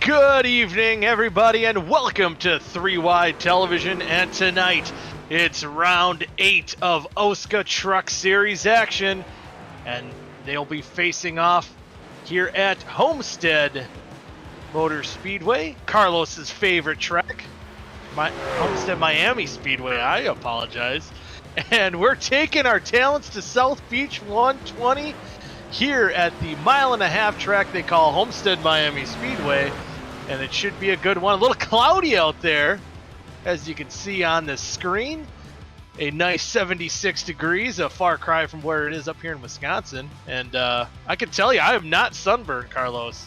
Good evening, everybody, and welcome to 3 Wide Television. And tonight, it's round 8 of OSCA Truck Series action, and they'll be facing off here at Homestead Motor Speedway, Carlos's favorite track, Homestead-Miami Speedway. I apologize. And we're taking our talents to South Beach 120 here at the mile-and-a-half track they call Homestead-Miami Speedway. And it should be a good one. A little cloudy out there, as you can see on the screen. A nice 76 degrees, a far cry from where it is up here in Wisconsin. And I can tell you, I am not sunburned, Carlos.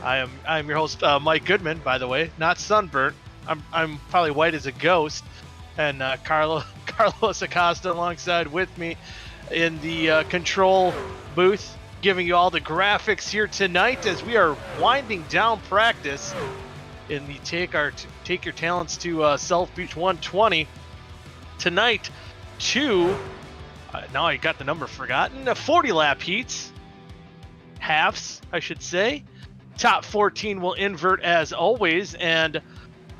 I am your host, Mike Goodman, by the way, not sunburnt. I'm probably white as a ghost. And Carlos Acosta alongside with me in the control booth, giving you all the graphics here tonight as we are winding down practice in the Take Your Talents to South Beach 120. Tonight, now I got the number forgotten, 40-lap heats, halves, I should say. Top 14 will invert as always, and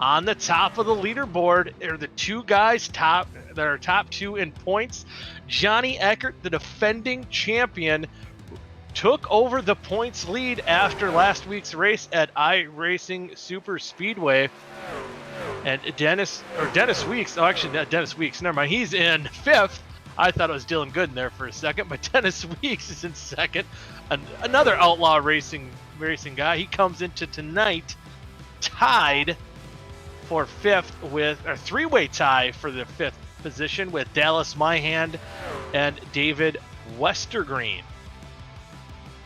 on the top of the leaderboard are the two guys that are top 2 in points. Johnny Eckert, the defending champion, took over the points lead after last week's race at iRacing Super Speedway. And Dennis Weeks, never mind, he's in 5th. I thought it was Dylan Gooden there for a second, but Dennis Weeks is in 2nd. Another outlaw racing guy. He comes into tonight tied for 5th with a 3-way tie for the 5th position with Dallas Myhand and David Westergreen.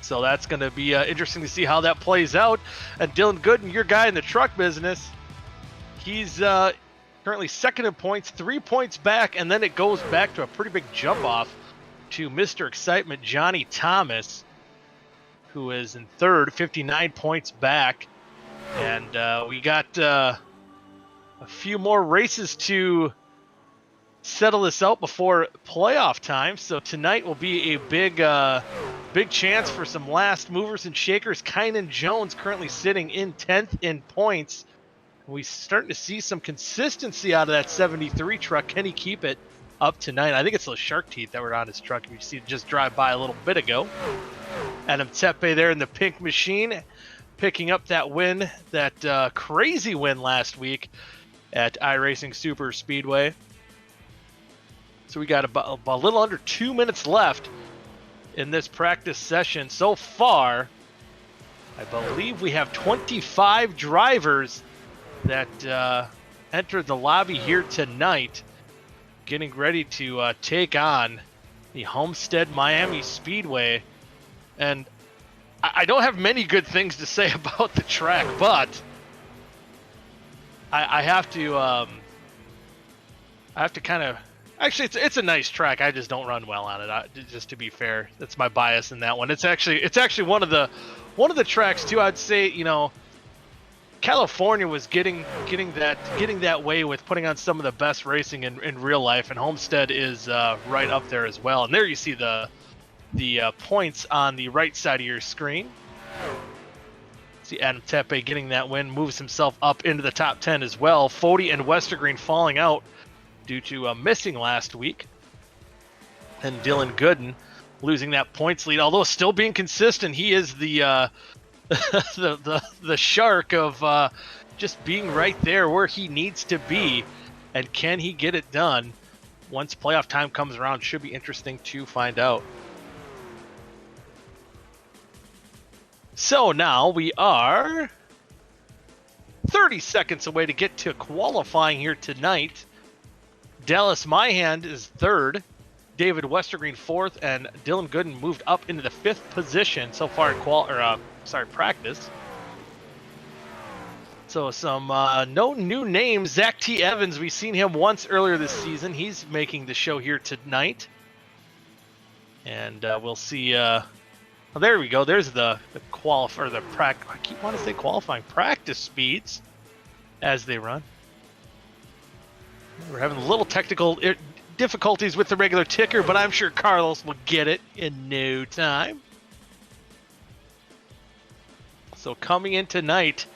So that's going to be interesting to see how that plays out. And Dylan Gooden, your guy in the truck business, he's currently 2nd in points, 3 points back, and then it goes back to a pretty big jump off to Mr. Excitement, Johnny Thomas, who is in 3rd, 59 points back. And we got a few more races to settle this out before playoff time. So tonight will be a big chance for some last movers and shakers. Kynan Jones currently sitting in 10th in points. We're starting to see some consistency out of that 73 truck. Can he keep it up tonight? I think it's those shark teeth that were on his truck. You see it just drive by a little bit ago. Adam Tepe there in the pink machine, picking up that win, that crazy win last week at iRacing Super Speedway. So we got about a little under 2 minutes left in this practice session. So far, I believe we have 25 drivers that entered the lobby here tonight, getting ready to take on the Homestead-Miami Speedway. And I don't have many good things to say about the track, but I have to kind of... Actually, it's a nice track. I just don't run well on it. Just to be fair, that's my bias in that one. It's actually one of the tracks too. I'd say, California was getting that way with putting on some of the best racing in real life, and Homestead is right up there as well. And there you see the points on the right side of your screen. See Adam Tepe getting that win, moves himself up into the top 10 as well. Fody and Westergreen falling out due to missing last week. And Dylan Gooden losing that points lead, although still being consistent. He is the the shark of just being right there where he needs to be. And can he get it done once playoff time comes around? Should be interesting to find out. So now we are 30 seconds away to get to qualifying here tonight. Dallas Myhand is 3rd, David Westergreen 4th, and Dylan Gooden moved up into the 5th position so far in practice. So some no new names. Zach T. Evans, we've seen him once earlier this season. He's making the show here tonight. And we'll see. Oh, there we go. There's the I keep wanting to say qualifying practice speeds as they run. We're having a little technical difficulties with the regular ticker, but I'm sure Carlos will get it in no time. So coming in tonight,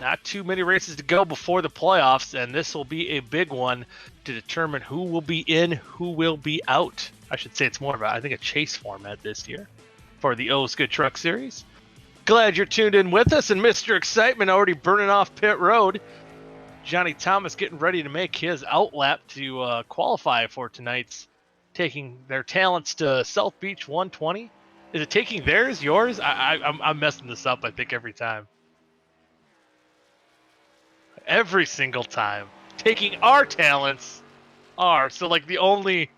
Not too many races to go before the playoffs, and this will be a big one to determine who will be in, who will be out. I should say it's more of a, I think, a chase format this year for the OSCA Truck Series. Glad you're tuned in with us, and Mr. Excitement already burning off pit road. Johnny Thomas getting ready to make his outlap to qualify for tonight's taking their talents to South Beach 120. Is it taking theirs, yours? I'm messing this up, I think, every time. Every single time. Taking our talents are. So, like, the only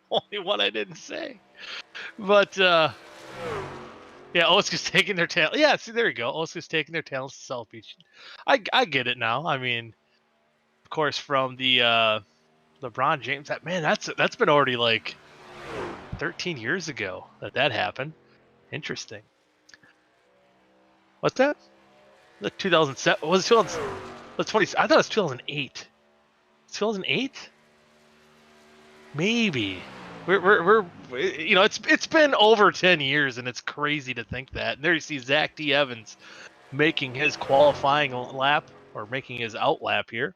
one I didn't say. But, yeah, OSCA's taking their talent. Yeah, see, there you go. OSCA's taking their talents to South Beach. I get it now. I mean, of course, from the LeBron James, that's been already like 13 years ago that happened. Interesting. What's that? The 2007 was 2000. That's 20. I thought it was 2008. 2008? Maybe. We're you know, it's been over 10 years, and it's crazy to think that. And there you see Zach D. Evans making his qualifying lap, or making his out lap here.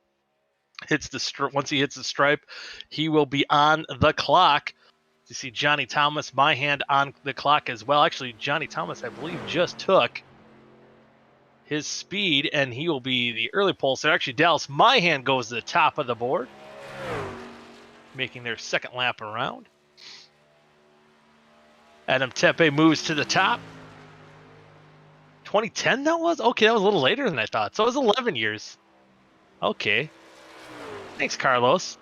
Once he hits the stripe, he will be on the clock. You see Johnny Thomas, my hand on the clock as well. Actually, Johnny Thomas, I believe, just took his speed, and he will be the early pole. So actually, Dallas, my hand goes to the top of the board, making their second lap around. Adam Tepe moves to the top. 2010 that was? Okay, that was a little later than I thought. So it was 11 years. Okay. Thanks, Carlos.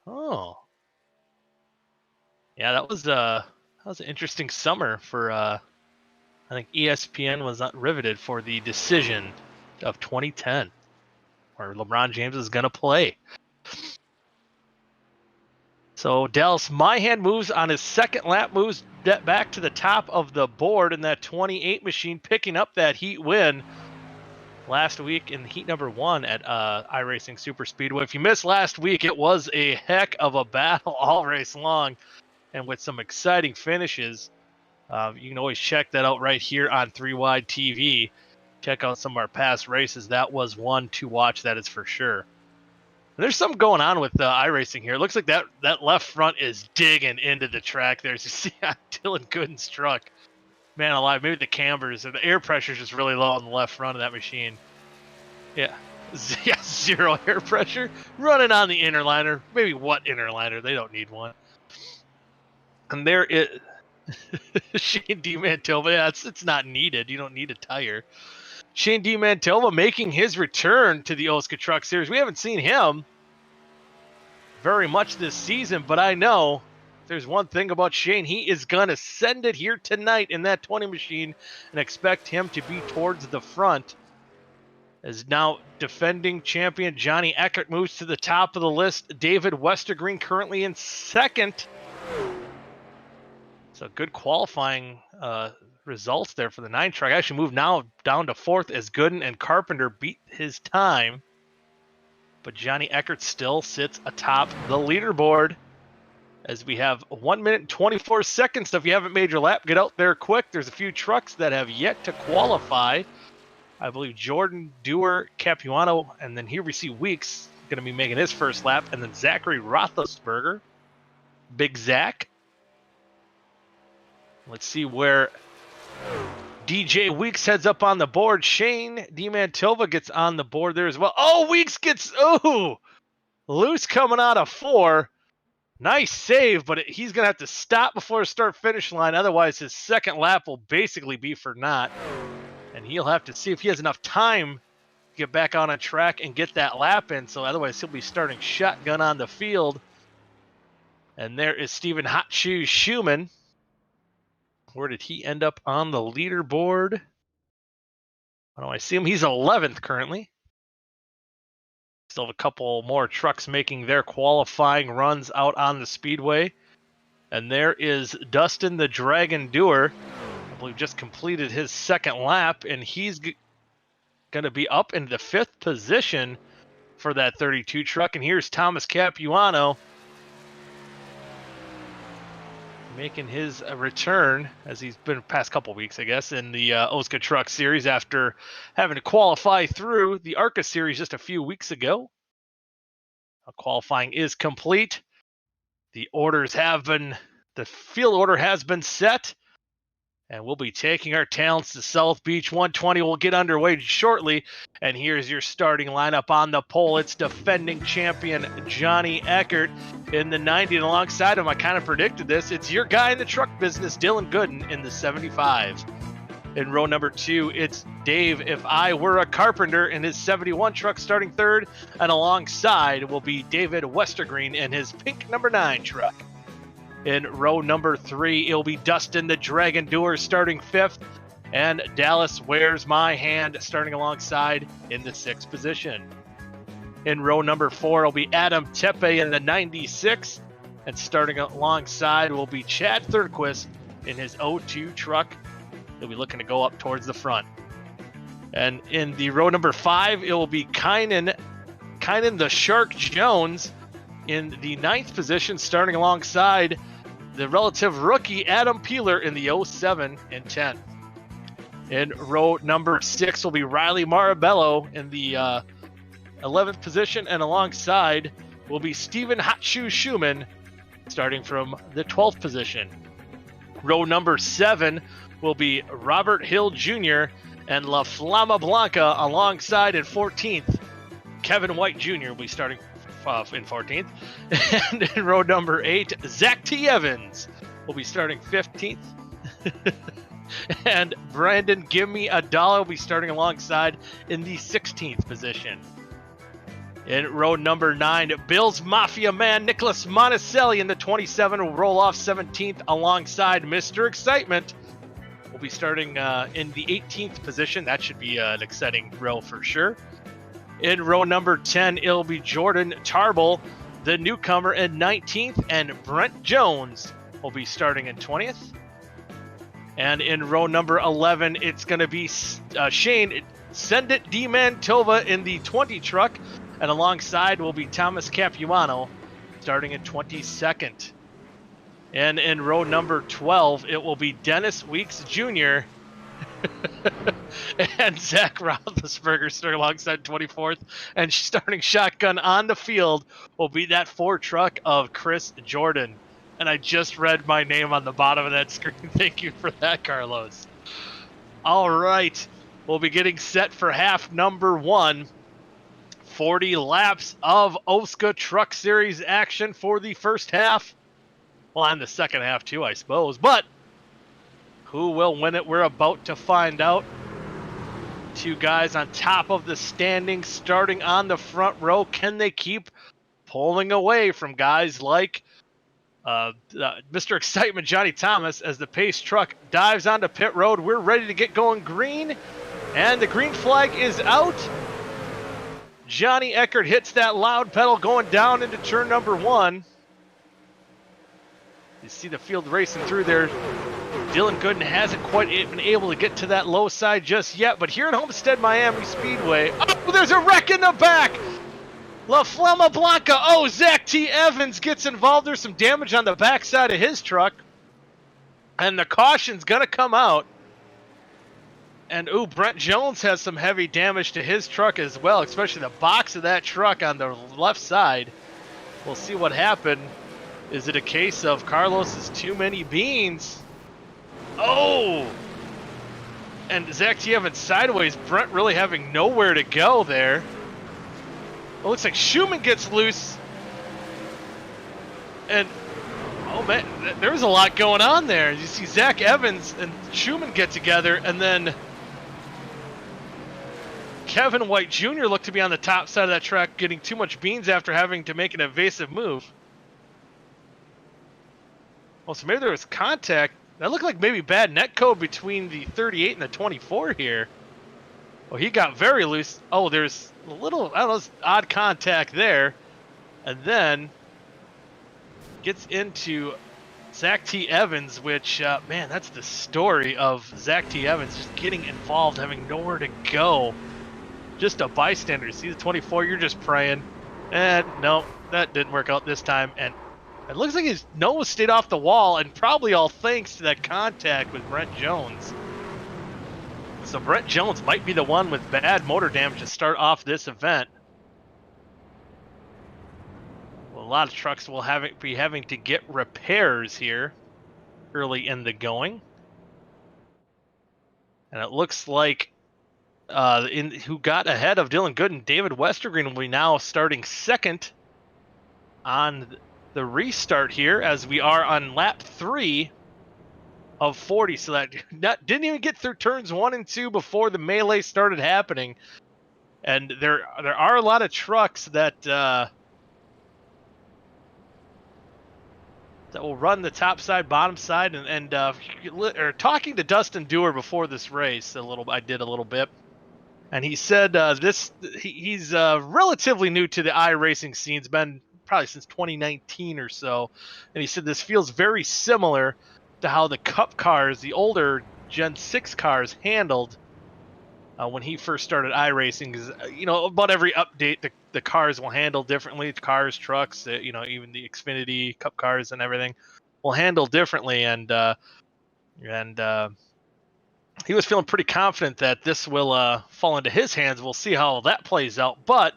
Oh. Yeah, that was an interesting summer for I think ESPN was not riveted for the decision of 2010, where LeBron James is going to play. So Dallas Myhan moves on his second lap, moves back to the top of the board in that 28 machine, picking up that heat win last week in heat number 1 at iRacing Super Speedway. If you missed last week, it was a heck of a battle all race long, and with some exciting finishes. You can always check that out right here on 3 Wide TV. Check out some of our past races. That was one to watch, that is for sure. There's something going on with iRacing here. It looks like that left front is digging into the track there. As you see on Dylan Gooden's truck. Man alive, maybe the cambers or the air pressure is just really low on the left front of that machine. Yeah, 0 air pressure. Running on the inner liner. Maybe what inner liner? They don't need one. And there it Shane D Mantilla. Yeah, it's not needed. You don't need a tire. Shane D Mantilla making his return to the OSCA Truck Series. We haven't seen him very much this season, but I know there's one thing about Shane. He is going to send it here tonight in that 20 machine, and expect him to be towards the front. As now defending champion Johnny Eckert moves to the top of the list. David Westergreen currently in second. So good qualifying results there for the 9 truck. Actually moved now down to 4th as Gooden and Carpenter beat his time. But Johnny Eckert still sits atop the leaderboard, as we have 1 minute and 24 seconds. So if you haven't made your lap, get out there quick. There's a few trucks that have yet to qualify. I believe Jordan, Dewar, Capuano, and then here we see Weeks going to be making his first lap, and then Zachary Roethlisberger, Big Zach. Let's see where DJ Weeks heads up on the board. Shane D Mantilla gets on the board there as well. Oh, Weeks gets loose coming out of 4. Nice save, but he's going to have to stop before the start-finish line. Otherwise, his second lap will basically be for naught. And he'll have to see if he has enough time to get back on track and get that lap in. So otherwise, he'll be starting shotgun on the field. And there is Stephen Hot Shoes Schumann. Where did he end up on the leaderboard? Oh, I see him. He's 11th currently. Still have a couple more trucks making their qualifying runs out on the speedway. And there is Dustin the Dragon Dewar. I believe just completed his second lap, and he's going to be up in the 5th position for that 32 truck. And here's Thomas Capuano making his return, as he's been past couple weeks, I guess, in the OSCA Truck Series after having to qualify through the ARCA Series just a few weeks ago. Qualifying is complete. The field order has been set, and we'll be taking our talents to South Beach 120. We'll get underway shortly, and here's your starting lineup on the pole. It's defending champion Johnny Eckert in the 90, and alongside him, I kind of predicted this, it's your guy in the truck business, Dylan Gooden, in the 75. In row number 2, it's Dave, If I Were a Carpenter, in his 71 truck starting third, and alongside will be David Westergreen in his pink number 9 truck. In row number 3, it'll be Dustin the Dragon Doer starting 5th, and Dallas Wears My Hand starting alongside in the 6th position. In row number 4, it'll be Adam Tepe in the 96, and starting alongside will be Chad Thurnquist in his 02 truck. He'll be looking to go up towards the front. And in the row number 5, it will be Kynan the Shark Jones in the 9th position, starting alongside the relative rookie Adam Peeler in the 07 and 10. In row number 6 will be Riley Marabello in the 11th position, and alongside will be Steven Hotshoe Schumann starting from the 12th position. Row number 7 will be Robert Hill Jr. and La Flama Blanca alongside in 14th. Kevin White Jr. will be starting in 14th. And in row number 8, Zach T. Evans will be starting 15th. And Brandon Gimme a Dollar will be starting alongside in the 16th position. In row number 9, Bill's Mafia man Nicholas Monticelli in the 27 will roll off 17th alongside Mr. Excitement. Will be starting in the 18th position. That should be an exciting row for sure. In row number 10, it'll be Jordan Tarble, the newcomer, in 19th, and Brent Jones will be starting in 20th. And in row number 11, it's going to be Shane Send It D Mantilla in the 20 truck, and alongside will be Thomas Capuano starting in 22nd. And in row number 12, it will be Dennis Weeks Jr. and Zach Roethlisberger starting alongside 24th. And starting shotgun on the field will be that 4 truck of Chris Jordan. And I just read my name on the bottom of that screen. Thank you for that, Carlos. All right. We'll be getting set for half number 1. 40 laps of OSCA Truck Series action for the first half. Well, and the second half too, I suppose. But who will win it? We're about to find out. 2 guys on top of the standings starting on the front row. Can they keep pulling away from guys like Mr. Excitement Johnny Thomas as the Pace truck dives onto pit road? We're ready to get going green, and the green flag is out. Johnny Eckert hits that loud pedal going down into turn number 1. You see the field racing through there. Dylan Gooden hasn't quite been able to get to that low side just yet, but here at Homestead-Miami Speedway, oh, there's a wreck in the back! La Flama Blanca, oh, Zach T. Evans gets involved. There's some damage on the backside of his truck, and the caution's gonna come out. And, ooh, Brent Jones has some heavy damage to his truck as well, especially the box of that truck on the left side. We'll see what happened. Is it a case of Carlos's too many beans? Oh! And Zach T. Evans sideways. Brent really having nowhere to go there. It looks like Schumann gets loose. And, oh man, there's a lot going on there. You see Zach Evans and Schumann get together, and then Kevin White Jr. looked to be on the top side of that track getting too much beans after having to make an evasive move. Well, so maybe there was contact. That looked like maybe bad net code between the 38 and the 24 here. Well, he got very loose. Oh, there's a little, I don't know, odd contact there. And then gets into Zach T. Evans, which, man, that's the story of Zach T. Evans just getting involved, having nowhere to go. Just a bystander. See the 24, you're just praying. And no, that didn't work out this time. And It looks like his nose stayed off the wall, and probably all thanks to that contact with Brent Jones. So Brent Jones might be the one with bad motor damage to start off this event. Well, a lot of trucks will be having to get repairs here early in the going. And it looks like who got ahead of Dylan Gooden, David Westergreen, will be now starting second on the restart here, as we are on lap 3 of 40. So that didn't even get through turns 1 and 2 before the melee started happening. And there are a lot of trucks that will run the top side, bottom side, and talking to Dustin Dewar before this race I did a little bit, and he said he's relatively new to the iRacing scene. It's been probably since 2019 or so, and he said this feels very similar to how the Cup cars, the older Gen 6 cars, handled when he first started iRacing. Because about every update, the cars will handle differently. The cars, trucks, even the Xfinity Cup cars and everything will handle differently. And he was feeling pretty confident that this will fall into his hands. We'll see how that plays out. But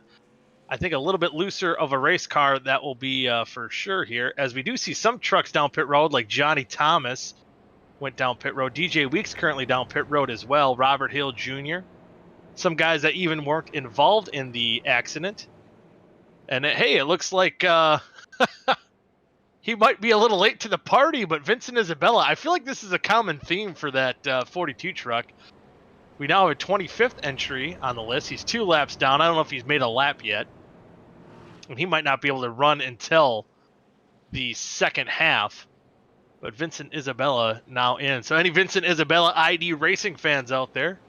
I think a little bit looser of a race car that will be for sure here, as we do see some trucks down pit road, like Johnny Thomas went down pit road. DJ Weeks currently down pit road as well. Robert Hill Jr. Some guys that even weren't involved in the accident. And hey, it looks like he might be a little late to the party, but Vincent Isabella, I feel like this is a common theme for that 42 truck. We now have a 25th entry on the list. He's 2 laps down. I don't know if he's made a lap yet. And he might not be able to run until the second half. But Vincent Isabella now in. So any Vincent Isabella ID racing fans out there,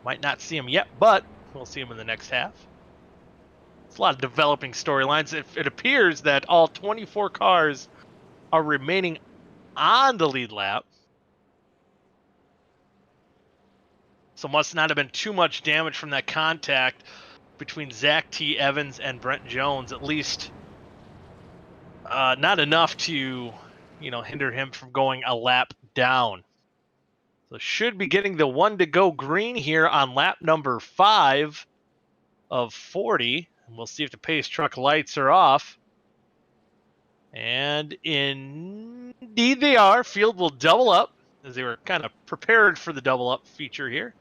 might not see him yet, but we'll see him in the next half. It's a lot of developing storylines. It appears that all 24 cars are remaining on the lead lap. So must not have been too much damage from that contact between Zach T. Evans and Brent Jones. At least not enough to hinder him from going a lap down. So should be getting the 1 to go green here on lap number 5 of 40. And we'll see if the pace truck lights are off. And indeed they are. Field will double up, as they were kind of prepared for the double up feature here.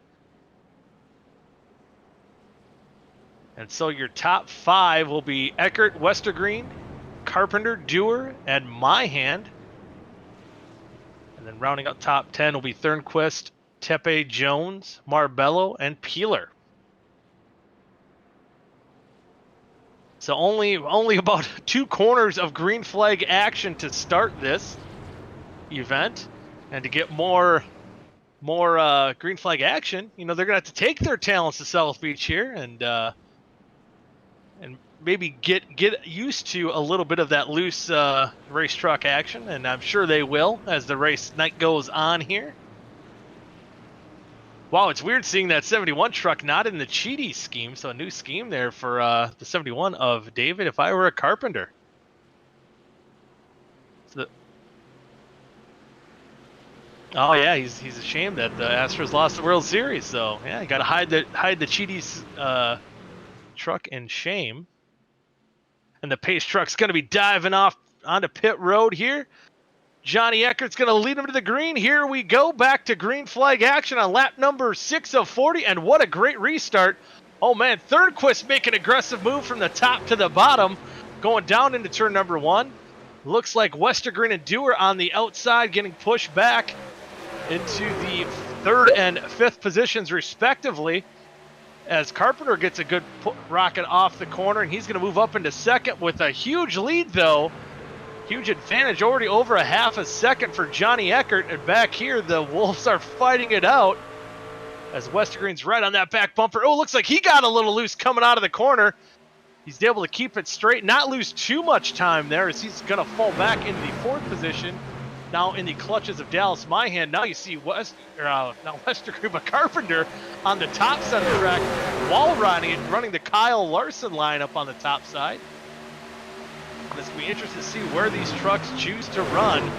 And so your top 5 will be Eckert, Westergreen, Carpenter, Dewar, and Myhand. And then rounding out top 10 will be Thurnquist, Tepe, Jones, Marbello, and Peeler. So only about 2 corners of green flag action to start this event. And to get more green flag action, they're going to have to take their talents to South Beach here and maybe get used to a little bit of that loose race truck action, and I'm sure they will as the race night goes on here. Wow, it's weird seeing that 71 truck not in the Cheaty scheme, so a new scheme there for the 71 of David if I were a Carpenter. Oh yeah, he's ashamed that the Astros lost the World Series, so yeah, you got to hide the Cheaty's truck in shame. And the pace truck's going to be diving off onto pit road here. Johnny Eckert's going to lead him to the green. Here we go, back to green flag action on lap number 6 of 40, and what a great restart. Oh man, Thurnquist making an aggressive move from the top to the bottom, going down into turn number 1. Looks like Westergreen and Dewar on the outside getting pushed back into the 3rd and 5th positions respectively, as Carpenter gets a good rocket off the corner, and he's going to move up into 2nd with a huge lead, though. Huge advantage, already over a half a second for Johnny Eckert. And back here, the Wolves are fighting it out as Westergreen's right on that back bumper. Oh, looks like he got a little loose coming out of the corner. He's able to keep it straight, not lose too much time there, as he's going to fall back into the 4th position. Now in the clutches of Dallas Myhand. Now you see Westergreen, but Carpenter on the top side of the track, while running the Kyle Larson lineup on the top side. And it's going to be interesting to see where these trucks choose to run.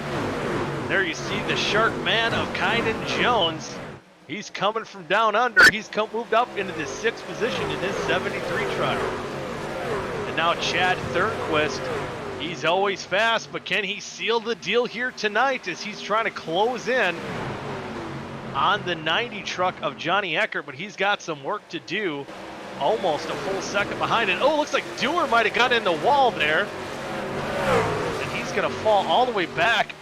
There you see the shark man of Kynan Jones. He's coming from down under. He's moved up into the 6th position in his 73 truck. And now Chad Thurnquist. He's always fast, but can he seal the deal here tonight as he's trying to close in on the 90 truck of Johnny Eckert, but he's got some work to do. Almost a full second behind it. Oh, looks like Dewar might have got in the wall there. And he's going to fall all the way back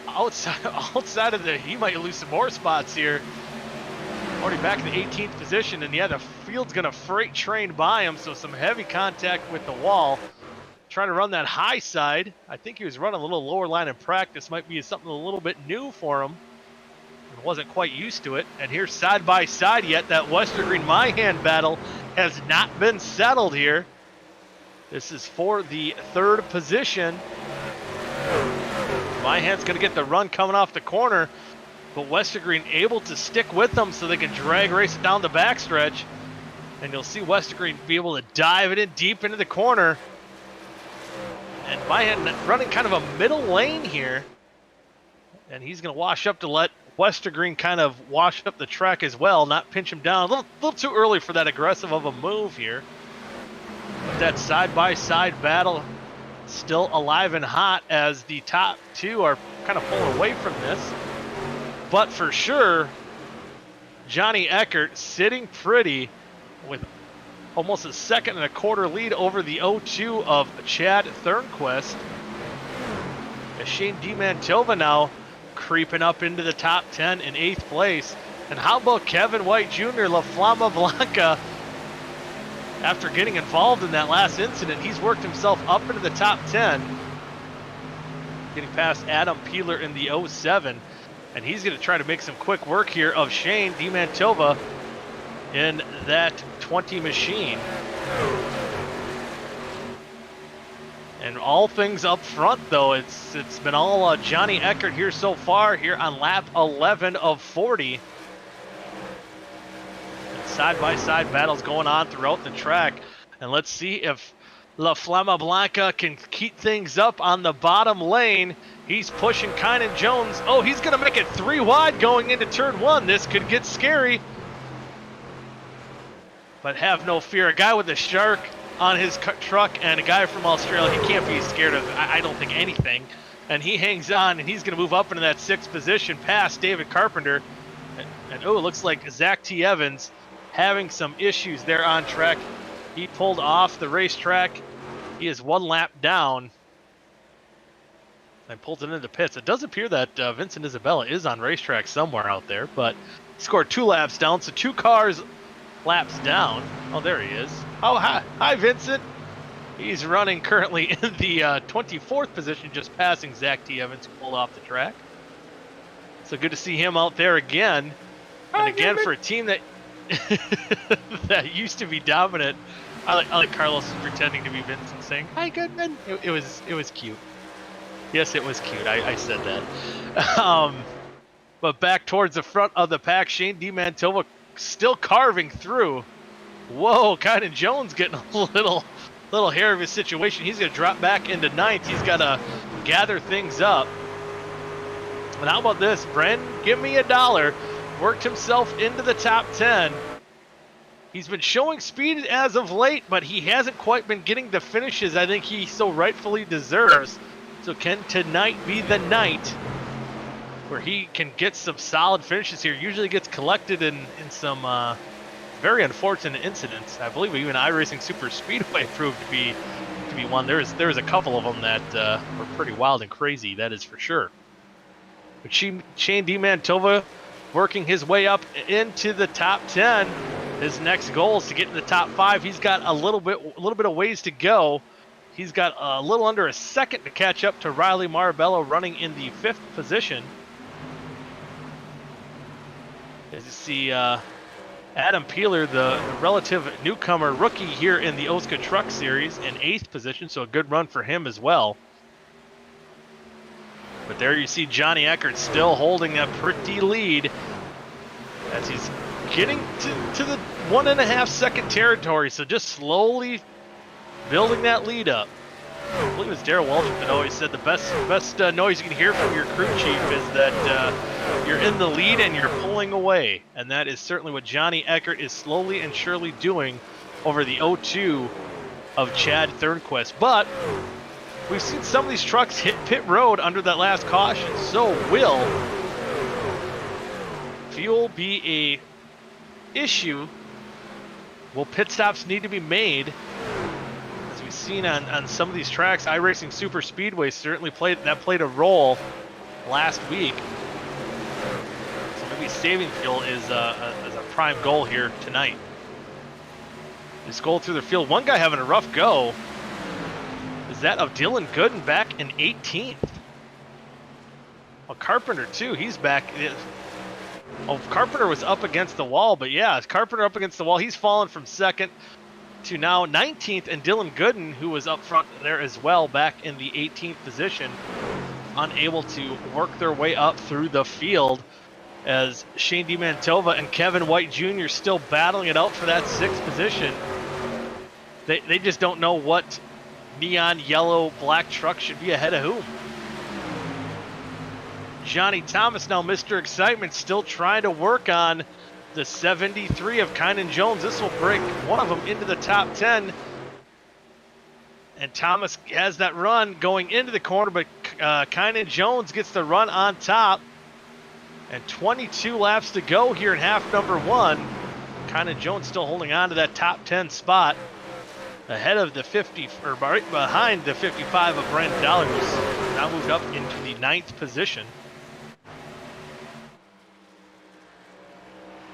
outside of the, he might lose some more spots here. Already back in the 18th position, and yeah, the field's going to freight train by him, so some heavy contact with the wall. Trying to run that high side. I think he was running a little lower line in practice. Might be something a little bit new for him. Wasn't quite used to it. And here's side by side yet. That Westergreen Myhan battle has not been settled here. This is for the 3rd position. Myhan's going to get the run coming off the corner, but Westergreen able to stick with them so they can drag race it down the backstretch. And you'll see Westergreen be able to dive it in deep into the corner. And Myhan running kind of a middle lane here. And he's going to wash up to let Westergreen kind of wash up the track as well, not pinch him down. A little too early for that aggressive of a move here. But that side-by-side battle still alive and hot as the top 2 are kind of pulling away from this. But for sure, Johnny Eckert sitting pretty with almost a 2.25 second lead over the 0-2 of Chad Thurnquist. As Shane D Mantilla now creeping up into the top 10 in 8th place. And how about Kevin White Jr., La Flama Blanca? After getting involved in that last incident, he's worked himself up into the top 10. Getting past Adam Peeler in the 07. And he's going to try to make some quick work here of Shane D Mantilla in that 20 machine. And all things up front, though, it's been all Johnny Eckert here so far, here on lap 11 of 40. Side-by-side battles going on throughout the track. And let's see if La Flama Blanca can keep things up on the bottom lane. He's pushing Kynan Jones. Oh, he's going to make it 3 wide going into turn 1. This could get scary. But have no fear. A guy with a shark on his truck and a guy from Australia, he can't be scared of, I don't think, anything. And he hangs on, and he's going to move up into that 6th position past David Carpenter. And oh, it looks like Zach T. Evans having some issues there on track. He pulled off the racetrack. He is 1 lap down and pulled it into the pits. It does appear that Vincent Isabella is on racetrack somewhere out there, but scored 2 laps down, so 2 cars laps down. Oh, there he is. Oh, hi, Vincent. He's running currently in the 24th position, just passing Zach T. Evans, who pulled off the track. So good to see him out there again. And again, for a team that that used to be dominant, I like Carlos pretending to be Vincent, saying, "Hi, Goodman." It was cute. Yes, it was cute. I said that. But back towards the front of the pack, Shane D. Mantilla still carving through. Whoa, Kynan Jones getting a little hair of his situation. He's going to drop back into 9th. He's got to gather things up. And how about this? Bren, give me $1. Worked himself into the top 10. He's been showing speed as of late, but he hasn't quite been getting the finishes I think he so rightfully deserves. So can tonight be the night where he can get some solid finishes here? Usually gets collected in some very unfortunate incidents. I believe even iRacing Super Speedway proved to be one. There was a couple of them that were pretty wild and crazy, that is for sure. But Shane D. Mantilla working his way up into the top 10. His next goal is to get in the top 5. He's got a little bit of ways to go. He's got a little under a second to catch up to Riley Marabello running in the 5th position. As you see Adam Peeler, the relative newcomer rookie here in the OSCA Truck Series, in 8th position, so a good run for him as well. But there you see Johnny Eckert still holding that pretty lead as he's getting to the 1.5 second territory, so just slowly building that lead up. believe it was Darrell Waldrop that always said the best noise you can hear from your crew chief is that you're in the lead and you're pulling away. And that is certainly what Johnny Eckert is slowly and surely doing over the 0-2 of Chad Thurnquist. But we've seen some of these trucks hit pit road under that last caution. So will fuel be a issue? Will pit stops need to be made? As we've seen on some of these tracks, iRacing Super Speedway certainly played a role last week. So maybe saving fuel is a prime goal here tonight. This goal through the field. One guy having a rough go is that of Dylan Gooden back in 18th. Well, Carpenter too, he's back. Oh, Carpenter was up against the wall, but yeah, Carpenter up against the wall. He's fallen from 2nd to now 19th, and Dylan Gooden, who was up front there as well, back in the 18th position, unable to work their way up through the field, as Shane D Mantilla and Kevin White Jr. still battling it out for that 6th position. They just don't know what neon yellow black truck should be ahead of whom. Johnny Thomas, now Mr. Excitement, still trying to work on the 73 of Kynan Jones. This will break one of them into the top 10. And Thomas has that run going into the corner, but Kynan Jones gets the run on top. And 22 laps to go here in half number 1. Kynan Jones still holding on to that top 10 spot, ahead of the 50, or right behind the 55 of Brandon Dollar, who's now moved up into the 9th position.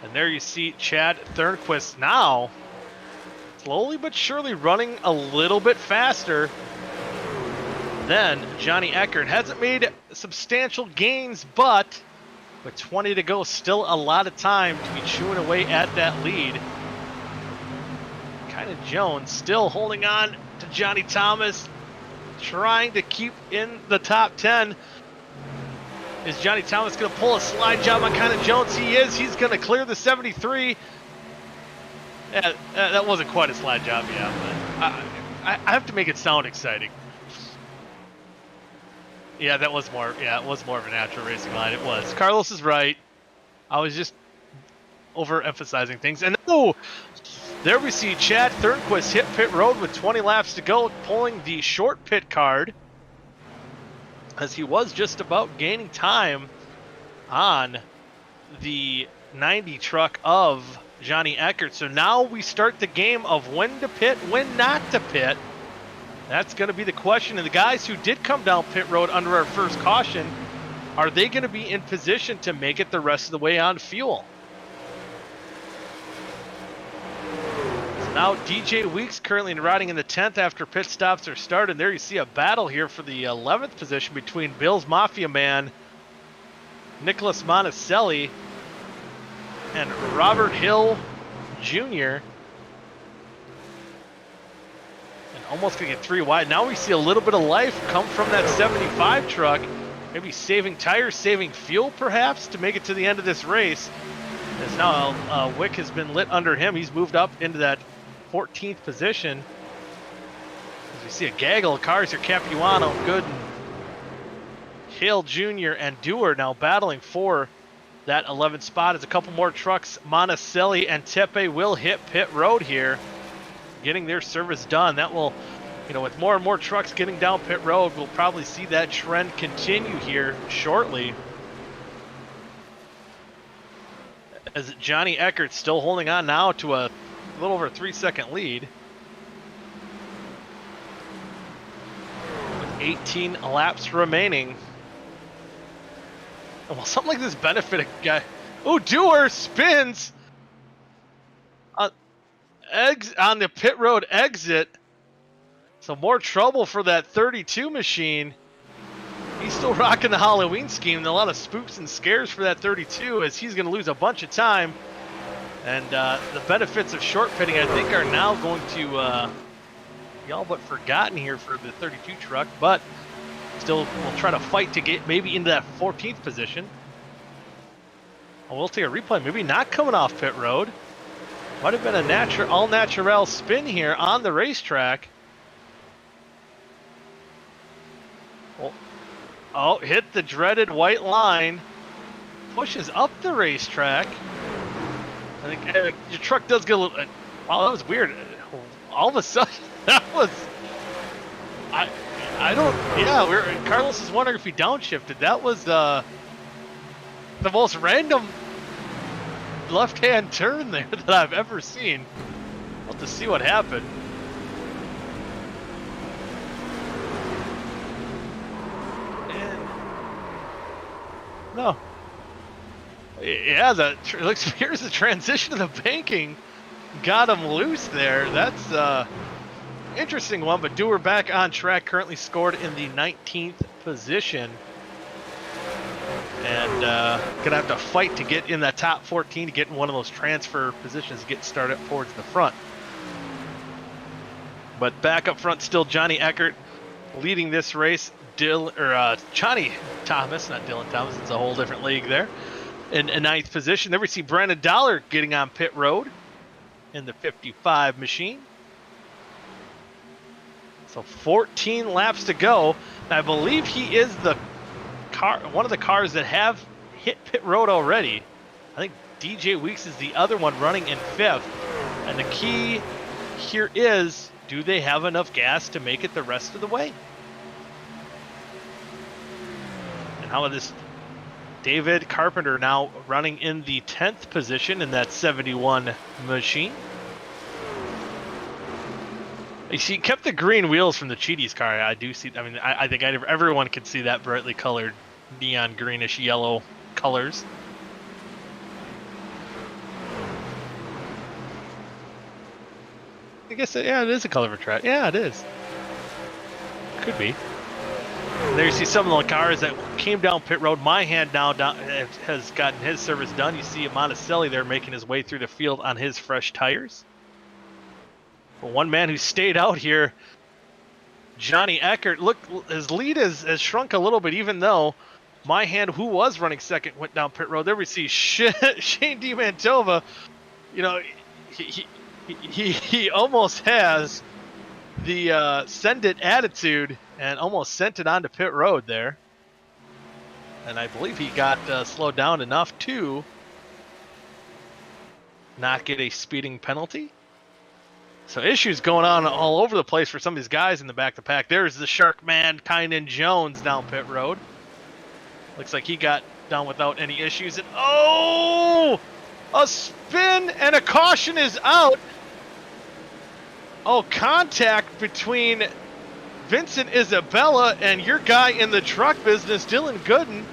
And there you see Chad Thurnquist now slowly but surely running a little bit faster than Johnny Eckert. Hasn't made substantial gains, but with 20 to go, still a lot of time to be chewing away at that lead. Kynan Jones still holding on to Johnny Thomas, trying to keep in the top 10. Is Johnny Thomas going to pull a slide job on Kynan Jones? He is. He's going to clear the 73. Yeah, that wasn't quite a slide job, yeah, but I have to make it sound exciting. Yeah, that was more. Yeah, it was more of a natural racing line. It was. Carlos is right. I was just overemphasizing things. And oh, there we see Chad Thurnquist hit pit road with 20 laps to go, pulling the short pit card, as he was just about gaining time on the 90 truck of Johnny Eckert. So now we start the game of when to pit, when not to pit. That's going to be the question. And the guys who did come down pit road under our first caution, are they going to be in position to make it the rest of the way on fuel? So now DJ Weeks currently riding in the 10th after pit stops are started. There you see a battle here for the 11th position between Bill's Mafia man, Nicholas Monticelli, and Robert Hill Jr. Almost gonna get 3 wide. Now we see a little bit of life come from that 75 truck. Maybe saving tires, saving fuel perhaps to make it to the end of this race. As now Wick has been lit under him. He's moved up into that 14th position. As we see a gaggle of cars here, Capuano, Gooden, Hill Jr. and Dewar now battling for that 11th spot. As a couple more trucks, Monticelli and Tepe will hit pit road here, getting their service done. That will, with more and more trucks getting down pit road, we'll probably see that trend continue here shortly. As Johnny Eckert still holding on now to a little over a 3-second lead. With 18 laps remaining. And will something like this benefit a guy? Oh, Dewar spins on the pit road exit. So more trouble for that 32 machine. He's still rocking the Halloween scheme, and a lot of spooks and scares for that 32, as he's going to lose a bunch of time. And the benefits of short pitting, I think, are now going to be all but forgotten here for the 32 truck, but still we'll try to fight to get maybe into that 14th position. And we'll take a replay, maybe not coming off pit road. Might have been a all-natural spin here on the racetrack. Oh, hit the dreaded white line. Pushes up the racetrack. I think your truck does get a little. Wow, that was weird. All of a sudden, that was. I don't. Yeah, Carlos is wondering if he downshifted. That was the most random left-hand turn there that I've ever seen. We'll have to see what happened. And no. Yeah, here's the transition of the banking. Got him loose there. That's interesting one, but Dewar back on track, currently scored in the 19th position. And gonna have to fight to get in that top 14 to get in one of those transfer positions to get started towards the front. But back up front still Johnny Eckert leading this race. Johnny Thomas, not Dylan Thomas, it's a whole different league there. In 9th position. There we see Brandon Dollar getting on pit road in the 55 machine. So 14 laps to go. And I believe he is one of the cars that have hit pit road already. I think DJ Weeks is the other one running in 5th. And the key here is, do they have enough gas to make it the rest of the way? And how about this David Carpenter now running in the 10th position in that 71 machine. You see, kept the green wheels from the Cheaties car. I do see. I mean, I think everyone can see that brightly colored neon greenish yellow colors. I guess, yeah, it is a color of a track. Yeah, it is. Could be. And there you see some of the cars that came down pit road. My hand now has gotten his service done. You see Monticelli there making his way through the field on his fresh tires. But one man who stayed out here, Johnny Eckert, look, his lead has shrunk a little bit, even though my hand, who was running second, went down pit road. There we see Shane D Mantilla. You know, he almost has the send it attitude and almost sent it onto pit road there. And I believe he got slowed down enough to not get a speeding penalty. So issues going on all over the place for some of these guys in the back of the pack. There's the Shark Man, Kynan Jones down pit road. Looks like he got down without any issues. And oh, a spin and a caution is out. Oh, contact between Vincent Isabella and your guy in the truck business, Dylan Gooden.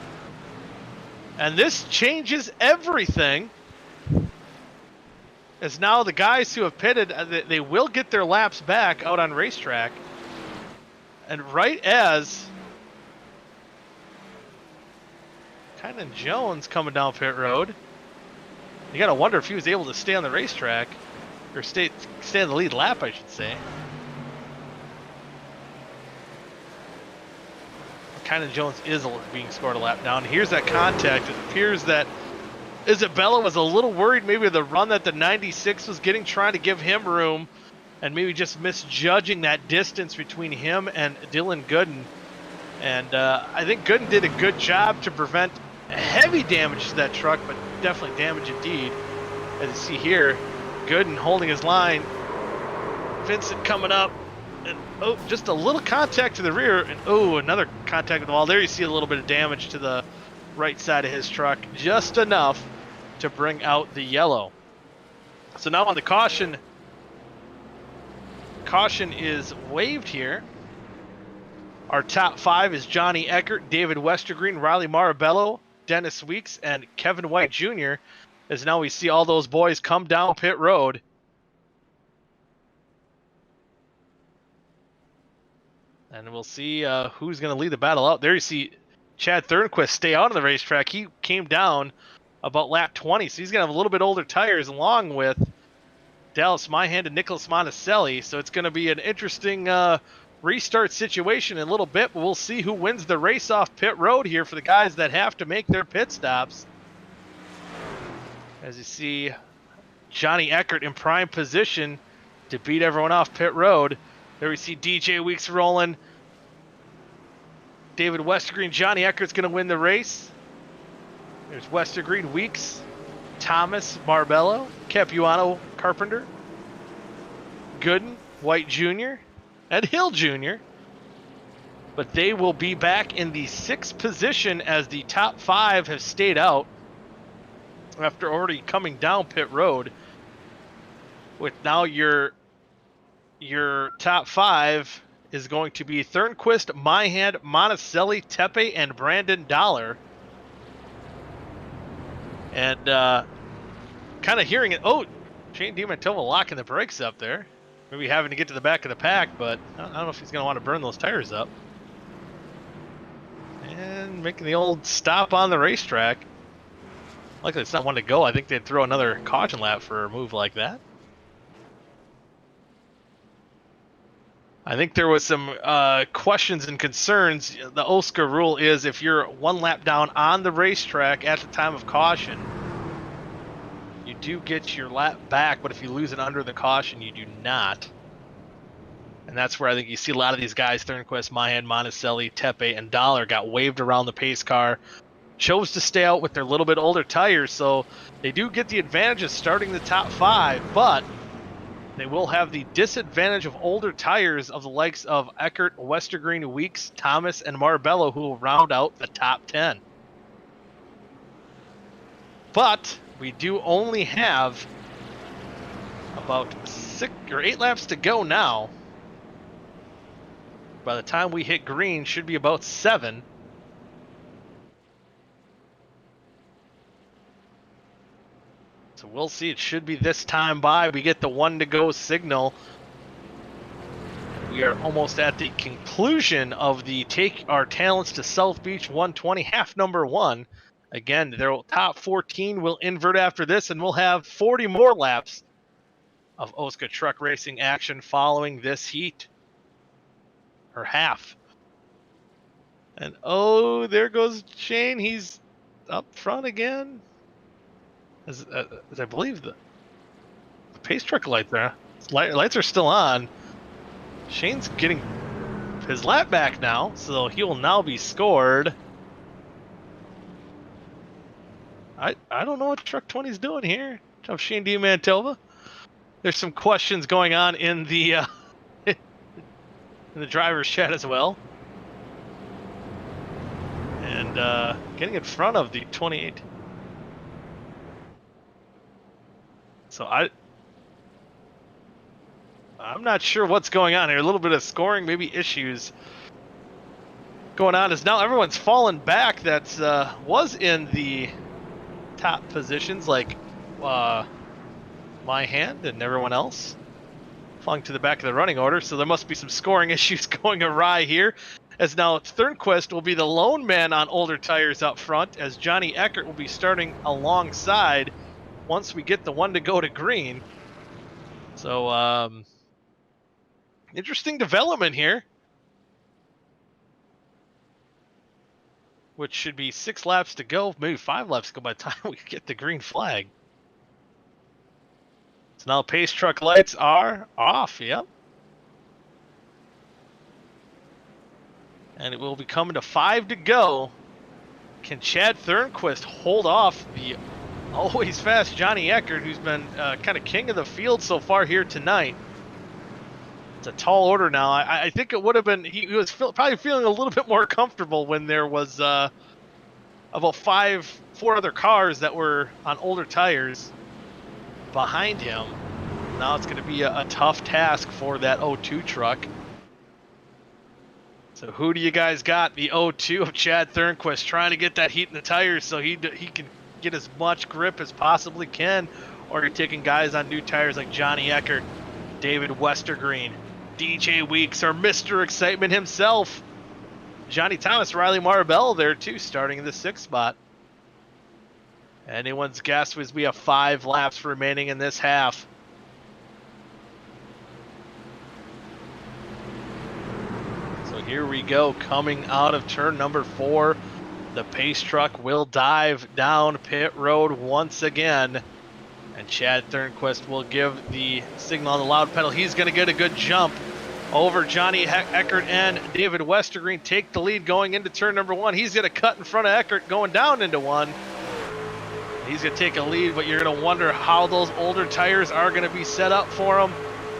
And this changes everything. As now the guys who have pitted, they will get their laps back out on racetrack. And right as Kynan Jones coming down pit road, you gotta wonder if he was able to stay on the racetrack, or stay on the lead lap, I should say. Kynan Jones is being scored a lap down. Here's that contact. It appears that Isabella was a little worried maybe the run that the 96 was getting, trying to give him room, and maybe just misjudging that distance between him and Dylan Gooden. And I think Gooden did a good job to prevent heavy damage to that truck, but definitely damage indeed. As you see here, Gooden holding his line. Vincent coming up. And oh, just a little contact to the rear. And oh, another contact with the wall. There you see a little bit of damage to the right side of his truck. Just enough to bring out the yellow. So now on the caution is waived here. Our top 5 is Johnny Eckert, David Westergreen, Riley Marabello, Dennis Weeks, and Kevin White Jr. As now we see all those boys come down pit road. And we'll see who's going to lead the battle out. There you see Chad Thurnquist stay out on the racetrack. He came down about lap 20, so he's going to have a little bit older tires, along with Dallas Myhand and Nicholas Monticelli. So it's going to be an interesting restart situation in a little bit, but we'll see who wins the race off pit road here for the guys that have to make their pit stops. As you see, Johnny Eckert in prime position to beat everyone off pit road. There we see DJ Weeks rolling. David Westergreen, Johnny Eckert's going to win the race. There's Westergreen, Weeks, Thomas, Marbello, Capuano, Carpenter, Gooden, White Jr., and Hill Jr. But they will be back in the 6th position as the top 5 have stayed out after already coming down pit road. With now your top 5 is going to be Thurnquist, Myhand, Monticelli, Tepe, and Brandon Dollar. And kind of hearing it. Oh, Shane D Mantilla locking the brakes up there. Maybe having to get to the back of the pack, but I don't know if he's going to want to burn those tires up. And making the old stop on the racetrack. Luckily, it's not one to go. I think they'd throw another caution lap for a move like that. I think there was some questions and concerns. The OSCA rule is if you're 1 lap down on the racetrack at the time of caution, you do get your lap back, but if you lose it under the caution, you do not. And that's where I think you see a lot of these guys, Thurnquist, Myhand, Monticelli, Tepe, and Dollar, got waved around the pace car. Chose to stay out with their little bit older tires, so they do get the advantage of starting the top 5, but they will have the disadvantage of older tires of the likes of Eckert, Westergreen, Weeks, Thomas, and Marbello, who will round out the top 10. But we do only have about 6 or 8 laps to go now. By the time we hit green, should be about 7. So we'll see. It should be this time by. We get the 1 to go signal. We are almost at the conclusion of the Take Our Talents to South Beach 120, half number 1. Again, their top 14 will invert after this, and we'll have 40 more laps of OSCA truck racing action following this heat. Or half. And oh, there goes Shane. He's up front again. As I believe the pace truck lights are still on. Shane's getting his lap back now, so he will now be scored. I don't know what Truck 20 is doing here. Of Shane D Mantilla. There's some questions going on in the in the driver's chat as well. And getting in front of the 28. So I'm not sure what's going on here. A little bit of scoring, maybe issues going on. Is now everyone's fallen back that was in the top positions, like my hand and everyone else falling to the back of the running order. So there must be some scoring issues going awry here. As now Thurnquist will be the lone man on older tires up front, as Johnny Eckert will be starting alongside once we get the 1 to go to green. So interesting development here, which should be 6 laps to go, maybe 5 laps to go by the time we get the green flag. So now pace truck lights are off. Yep. And it will be coming to 5 to go. Can Chad Thurnquist hold off the always fast Johnny Eckert, who's been kind of king of the field so far here tonight? It's a tall order now. I think it would have been, he was probably feeling a little bit more comfortable when there was about 4 other cars that were on older tires behind him. Now it's going to be a tough task for that 02 truck. So who do you guys got? The 02 of Chad Thurnquist trying to get that heat in the tires so he can get as much grip as possibly can, or you're taking guys on new tires like Johnny Eckert, David Westergreen, DJ Weeks, or Mr. Excitement himself, Johnny Thomas, Riley Marbello there too, starting in the 6th spot. Anyone's guess was we have 5 laps remaining in this half. So here we go, coming out of turn number 4. The pace truck will dive down pit road once again. And Chad Thurnquist will give the signal on the loud pedal. He's going to get a good jump. over Johnny Eckert and David Westergreen take the lead going into turn number 1. He's going to cut in front of Eckert going down into 1. He's going to take a lead, but you're going to wonder how those older tires are going to be set up for him.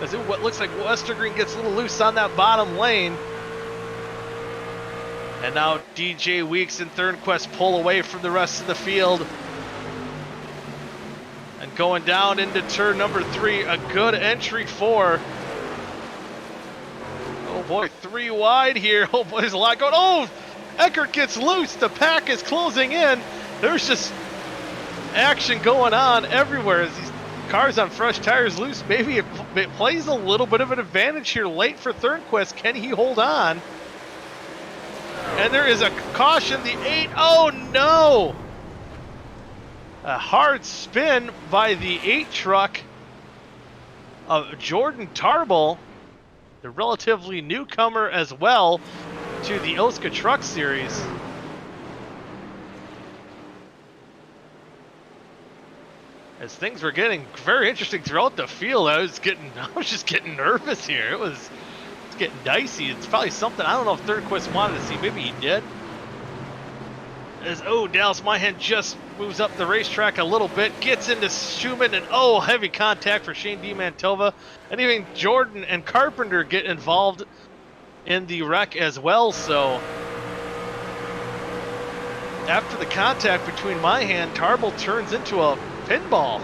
As what looks like Westergreen gets a little loose on that bottom lane. And now DJ Weeks and Thurnquist pull away from the rest of the field. And going down into turn number 3, a good entry for. Oh boy, 3 wide here. Oh boy, there's a lot going. Oh, Eckert gets loose. The pack is closing in. There's just action going on everywhere as these cars on fresh tires loose. Maybe it plays a little bit of an advantage here late for Thurnquist. Can he hold on? And there is a caution, the 8. Oh no! A hard spin by the 8 truck of Jordan Tarble, the relatively newcomer as well to the OSCA Truck Series. As things were getting very interesting throughout the field, I was just getting nervous here. It's getting dicey. It's probably something I don't know if Thurnquist wanted to see. Maybe he did. As Dallas Myhan just moves up the racetrack a little bit, gets into Schumann, and heavy contact for Shane D Mantilla, and even Jordan and Carpenter get involved in the wreck as well. So after the contact between Myhan, Tarble turns into a pinball.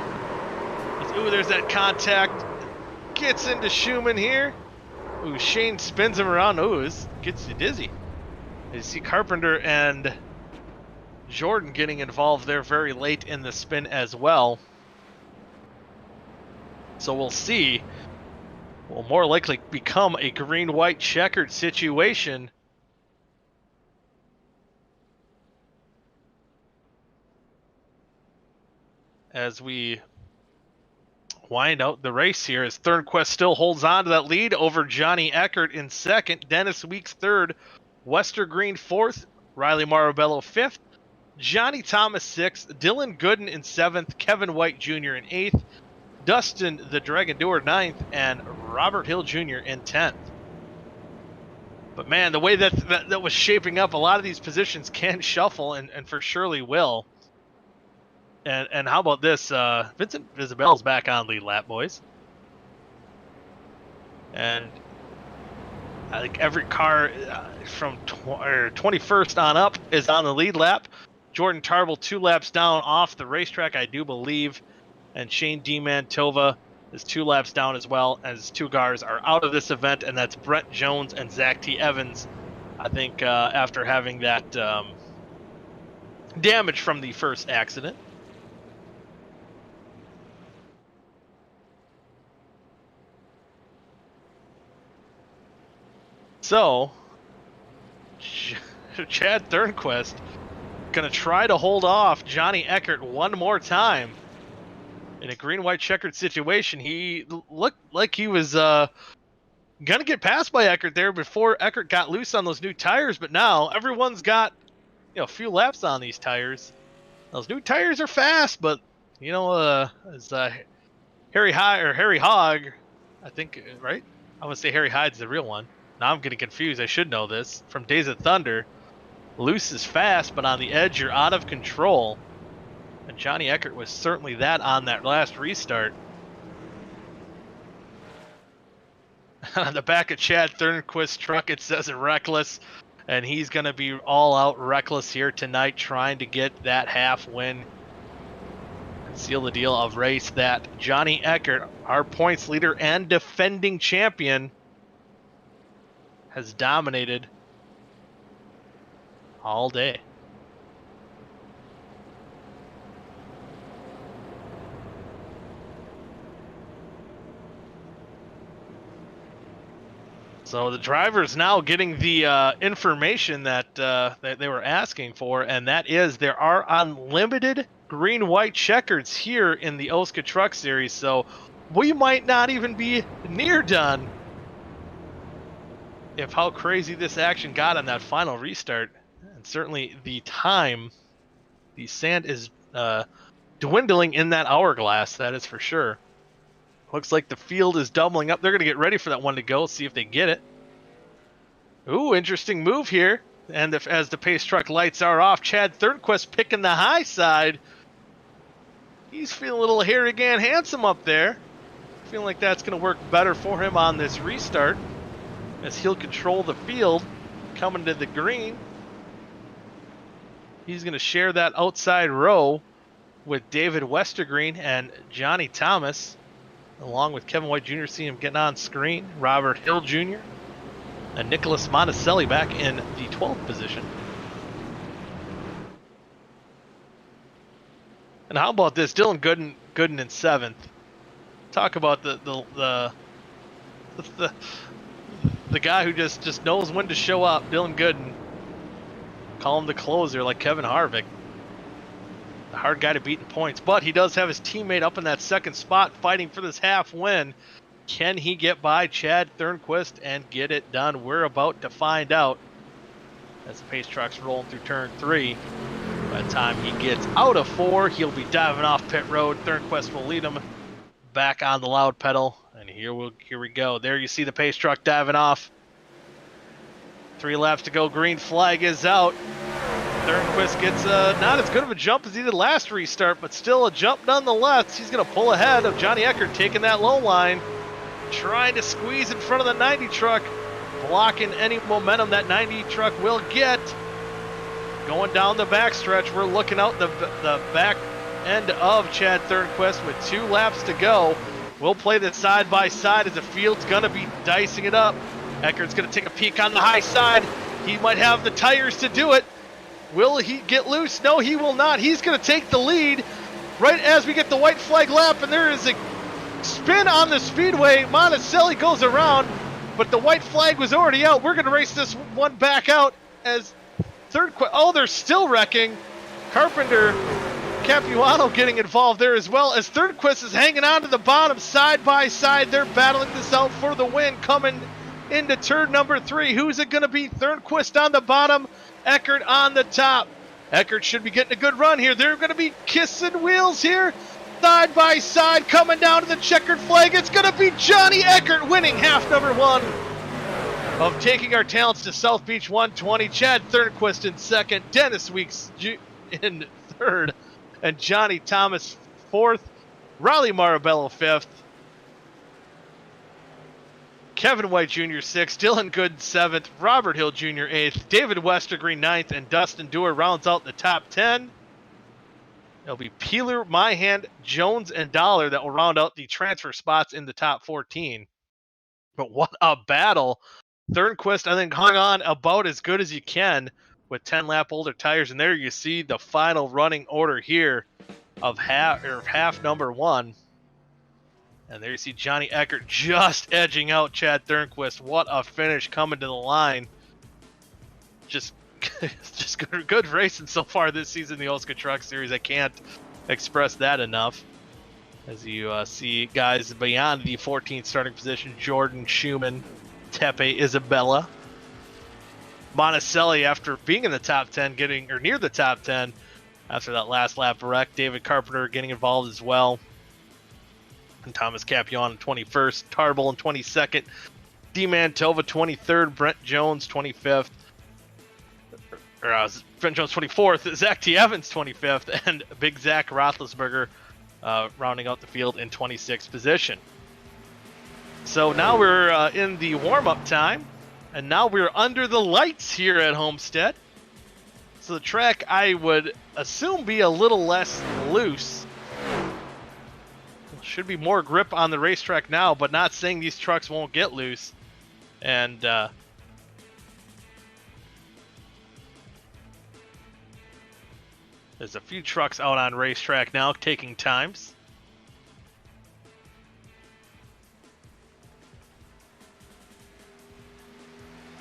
There's that contact. Gets into Schumann here. Shane spins him around. This gets you dizzy. You see Carpenter and Jordan getting involved there very late in the spin as well. So we'll see. Will more likely become a green-white checkered situation. As we wind out the race here, as Thurnquist still holds on to that lead over Johnny Eckert in second, Dennis Weeks third, Westergreen fourth, Riley Marabello fifth, Johnny Thomas sixth, Dylan Gooden in seventh, Kevin White Jr. in eighth, Dustin the Dragon Doer ninth, and Robert Hill Jr. in 10th. But man, the way that was shaping up, a lot of these positions can shuffle and for surely will. And how about this? Vincent Isabel's back on lead lap, boys. And I think every car from 21st on up is on the lead lap. Jordan Tarble 2 laps down off the racetrack, I do believe. And Shane D Mantilla is 2 laps down as well, as 2 cars are out of this event, and that's Brett Jones and Zach T. Evans, I think, after having that damage from the first accident. So, Chad Thurnquist going to try to hold off Johnny Eckert one more time. In a green-white checkered situation, he looked like he was going to get passed by Eckert there before Eckert got loose on those new tires, but now everyone's got a few laps on these tires. Those new tires are fast, but as Harry Hogg, I think, right? I want to say Harry Hyde's the real one. Now I'm getting confused. I should know this. From Days of Thunder, loose is fast, but on the edge you're out of control. And Johnny Eckert was certainly that on that last restart. On the back of Chad Thurnquist's truck, it says reckless. And he's going to be all out reckless here tonight, trying to get that half win. And seal the deal of race that Johnny Eckert, our points leader and defending champion, has dominated all day. So the driver's now getting the information that they were asking for, and that is there are unlimited green-white checkers here in the OSCA Truck Series, so we might not even be near done if how crazy this action got on that final restart. And certainly the time, the sand is dwindling in that hourglass, that is for sure. Looks like the field is doubling up. They're going to get ready for that one to go, see if they get it. Ooh, interesting move here. And as the pace truck lights are off, Chad Thurnquist picking the high side. He's feeling a little Harrigan handsome up there. Feeling like that's going to work better for him on this restart, as he'll control the field coming to the green. He's going to share that outside row with David Westergreen and Johnny Thomas, along with Kevin White Jr. See him getting on screen, Robert Hill Jr., and Nicholas Monticelli back in the 12th position. And how about this? Dylan Gooden in 7th. Talk about the guy who just knows when to show up, Dylan Gooden. Call him the closer like Kevin Harvick. The hard guy to beat in points, but he does have his teammate up in that second spot fighting for this half win. Can he get by Chad Thurnquist and get it done? We're about to find out as the pace truck's rolling through turn 3. By the time he gets out of 4, he'll be diving off pit road. Thurnquist will lead him back on the loud pedal, and here we go. There you see the pace truck diving off. 3 laps to go. Green flag is out. Thurnquist gets not as good of a jump as he did last restart, but still a jump nonetheless. He's going to pull ahead of Johnny Eckert taking that low line, trying to squeeze in front of the 90 truck, blocking any momentum that 90 truck will get. Going down the backstretch, we're looking out the back end of Chad Thurnquist with 2 laps to go. We'll play this side by side as the field's going to be dicing it up. Eckert's going to take a peek on the high side. He might have the tires to do it. Will he get loose? No, he will not. He's going to take the lead right as we get the white flag lap, and there is a spin on the speedway. Monticelli goes around, but the white flag was already out. We're going to race this one back out as Thurnquist. Oh, they're still wrecking. Carpenter, Capuano getting involved there as well, as Thurnquist is hanging on to the bottom side by side. They're battling this out for the win coming into turn number 3. Who's it going to be? Thurnquist on the bottom, Eckert on the top. Eckert should be getting a good run here. They're going to be kissing wheels here. Side by side coming down to the checkered flag. It's going to be Johnny Eckert winning half number 1 of Taking Our Talents to South Beach 120. Chad Thurnquist in 2nd. Dennis Weeks in 3rd. And Johnny Thomas 4th. Riley Marabello 5th. Kevin White Jr. 6th, Dylan Gooden 7th, Robert Hill Jr. 8th, David Westergreen 9th, and Dustin Dewar rounds out the top 10. It'll be Peeler, Myhand, Jones, and Dollar that will round out the transfer spots in the top 14. But what a battle. Thurnquist, I think, hung on about as good as you can with 10-lap older tires. And there you see the final running order here of half number 1. And there you see Johnny Eckert just edging out Chad Thurnquist. What a finish coming to the line. Just good racing so far this season in the OSCA Truck Series. I can't express that enough. As you see guys beyond the 14th starting position, Jordan Schumann, Tepe Isabella. Monticelli, after being in the top 10, getting or near the top 10 after that last lap wreck. David Carpenter getting involved as well. And Thomas Capuano in 21st, Tarbell in 22nd, D Mantilla 23rd, Brent Jones 25th, Brent Jones 24th, Zach T. Evans 25th, and Big Zach Roethlisberger rounding out the field in 26th position. So now we're in the warm-up time, and now we're under the lights here at Homestead. So the track, I would assume, be a little less loose. Should be more grip on the racetrack now, but not saying these trucks won't get loose. And there's a few trucks out on racetrack now taking times.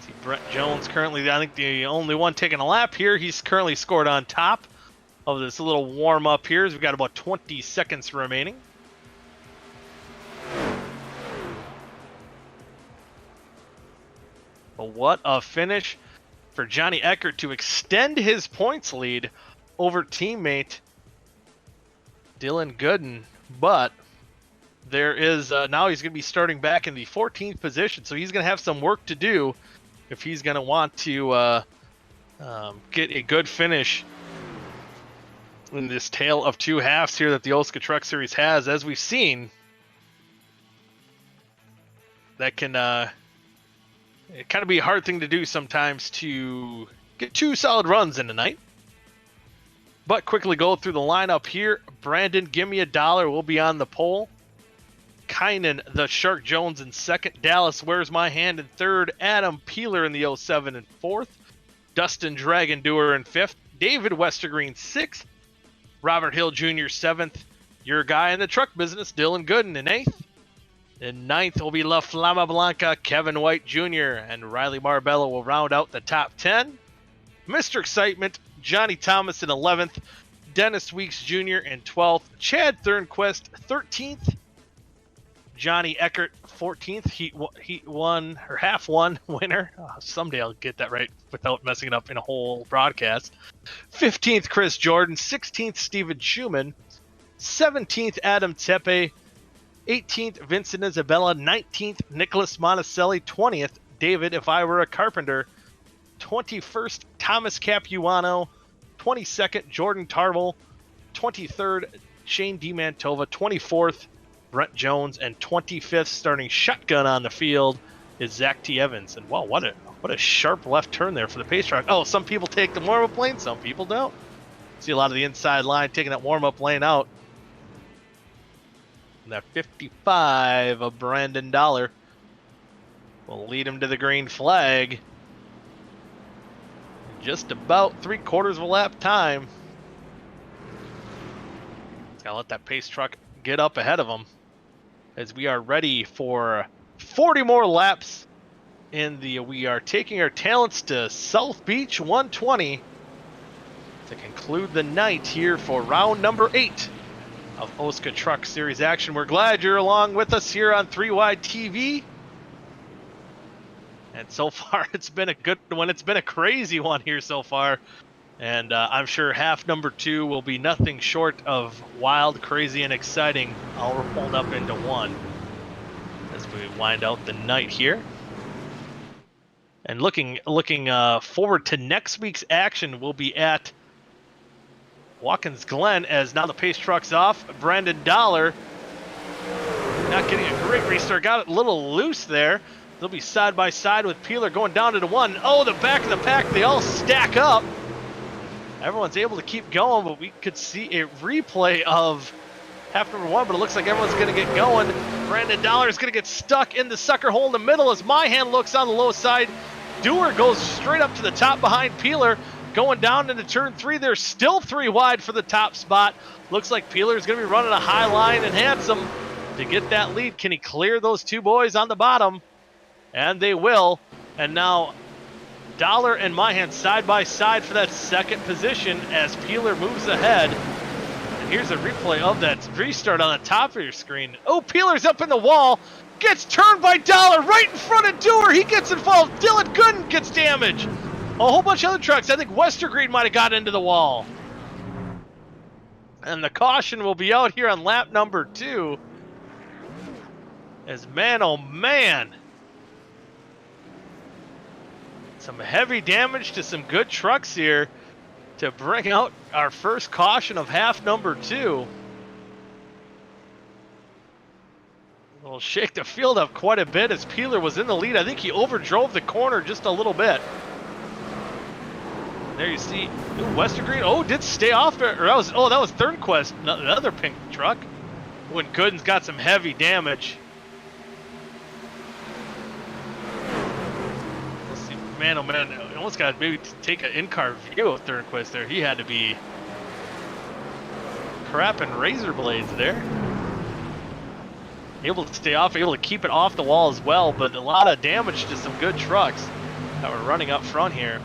See Brent Jones currently, I think, the only one taking a lap here. He's currently scored on top of this little warm up here. We've got about 20 seconds remaining. But what a finish for Johnny Eckert to extend his points lead over teammate Dylan Gooden. But there is now he's going to be starting back in the 14th position, so he's going to have some work to do if he's going to want to get a good finish in this tale of two halves here that the OSCA Truck Series has. As we've seen, that can it kind of be a hard thing to do sometimes to get two solid runs in the night. But quickly go through the lineup here. Brandon, give me $1, will be on the pole. Kynan, the Shark Jones in second. Dallas, where's my hand in third. Adam Peeler in the 07 in fourth. Dustin Dragon Doer in fifth. David Westergreen sixth. Robert Hill Jr. seventh. Your guy in the truck business, Dylan Gooden in eighth. In ninth will be La Flama Blanca, Kevin White Jr. And Riley Marbella will round out the top 10. Mr. Excitement, Johnny Thomas in 11th. Dennis Weeks Jr. in 12th. Chad Thurnquist 13th. Johnny Eckert 14th. Heat one or half one winner. Someday I'll get that right without messing it up in a whole broadcast. 15th Chris Jordan. 16th Steven Schumann. 17th Adam Tepe. 18th Vincent Isabella. 19th Nicholas Monticelli. 20th David If I Were a Carpenter. 21st Thomas Capuano. 22nd Jordan Tarble. 23rd Shane D Mantilla. 24th Brent Jones, and 25th starting shotgun on the field is Zach T. Evans. And wow, what a sharp left turn there for the pace truck. Oh, some people take the warm-up lane, some people don't. See a lot of the inside line taking that warm-up lane out. And that 55 of Brandon Dollar will lead him to the green flag. Just about 3/4 of a lap time. Gotta let that pace truck get up ahead of him, as we are ready for 40 more laps we are taking our talents to South Beach 120 to conclude the night here for round number 8 of OSCA Truck Series action. We're glad you're along with us here on 3 Wide TV. And so far, it's been a good one. It's been a crazy one here so far. And I'm sure half number 2 will be nothing short of wild, crazy, and exciting, all rolled up into one as we wind out the night here. And looking forward to next week's action, we'll be at Watkins Glen, as now the pace truck's off. Brandon Dollar not getting a great restart. Got it a little loose there. They'll be side by side with Peeler going down to the 1. Oh, the back of the pack, they all stack up. Everyone's able to keep going, but we could see a replay of half number 1, but it looks like everyone's going to get going. Brandon Dollar is going to get stuck in the sucker hole in the middle as My Hand looks on the low side. Doer goes straight up to the top behind Peeler. Going down into turn 3, they're still 3 wide for the top spot. Looks like Peeler is going to be running a high line and handsome to get that lead. Can he clear those two boys on the bottom? And they will. And now Dollar and My Hand side by side for that second position as Peeler moves ahead. And here's a replay of that restart on the top of your screen. Oh, Peeler's up in the wall. Gets turned by Dollar right in front of Doer. He gets involved. Dylan Gooden gets damaged. A whole bunch of other trucks. I think Westergreen might have got into the wall. And the caution will be out here on lap number 2. As man, oh man. Some heavy damage to some good trucks here to bring out our first caution of half number 2. We'll shake the field up quite a bit as Peeler was in the lead. I think he overdrove the corner just a little bit. There you see Westergreen. Oh, did stay off there. Or that was Thurnquist, another pink truck. When Gooden's got some heavy damage. Man, oh man, I almost got to maybe take an in-car view of Thurnquist there. He had to be crapping razor blades there. Able to stay off, able to keep it off the wall as well, but a lot of damage to some good trucks that were running up front here.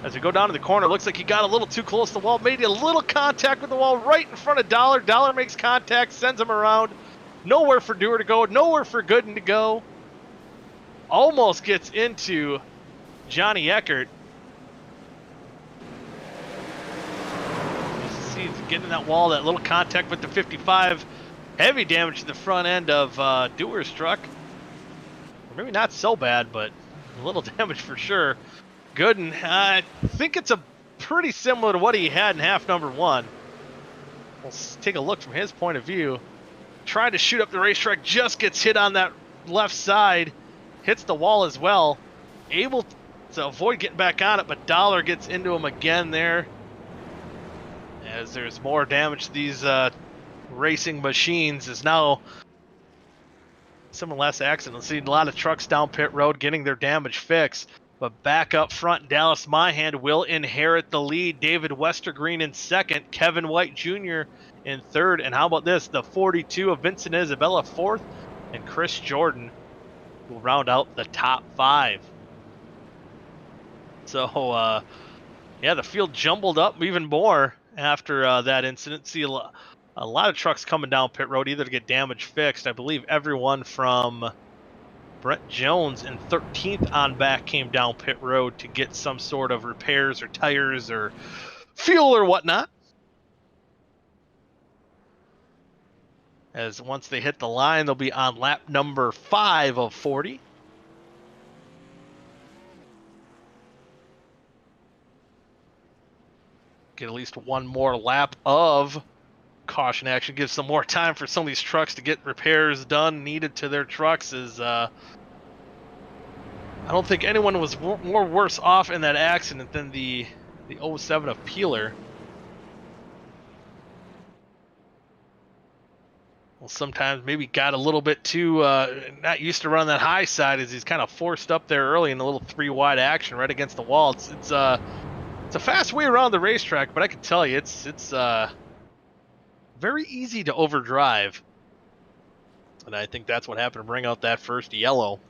As we go down to the corner, looks like he got a little too close to the wall, made a little contact with the wall right in front of Dollar. Dollar makes contact, sends him around. Nowhere for Doer to go, nowhere for Gooden to go. Almost gets into Johnny Eckert. You see, getting that wall, that little contact with the 55 Heavy damage to the front end of Dewar's truck. Or maybe not so bad, but a little damage for sure. Gooden, I think it's a pretty similar to what he had in half number 1. We'll take a look from his point of view. Trying to shoot up the racetrack, just gets hit on that left side. Hits the wall as well. Able to avoid getting back on it, but Dollar gets into him again there. As there's more damage to these racing machines, is now some of the last accidents. Seeing a lot of trucks down pit road getting their damage fixed. But back up front, Dallas Myhand will inherit the lead. David Westergreen in second. Kevin White Jr. in third. And how about this? The 42 of Vincent Isabella fourth. And Chris Jordan will round out the top 5. So, yeah, the field jumbled up even more after that incident. See a lot of trucks coming down pit road either to get damage fixed. I believe everyone from Brett Jones in 13th on back came down pit road to get some sort of repairs or tires or fuel or whatnot. As once they hit the line, they'll be on lap number 5 of 40. Get at least one more lap of caution action. Gives some more time for some of these trucks to get repairs done needed to their trucks. I don't think anyone was more worse off in that accident than the 07 of Peeler. Well, sometimes maybe got a little bit too not used to running that high side as he's kind of forced up there early in a little 3 wide action right against the wall. It's a fast way around the racetrack, but I can tell you it's very easy to overdrive. And I think that's what happened to bring out that first yellow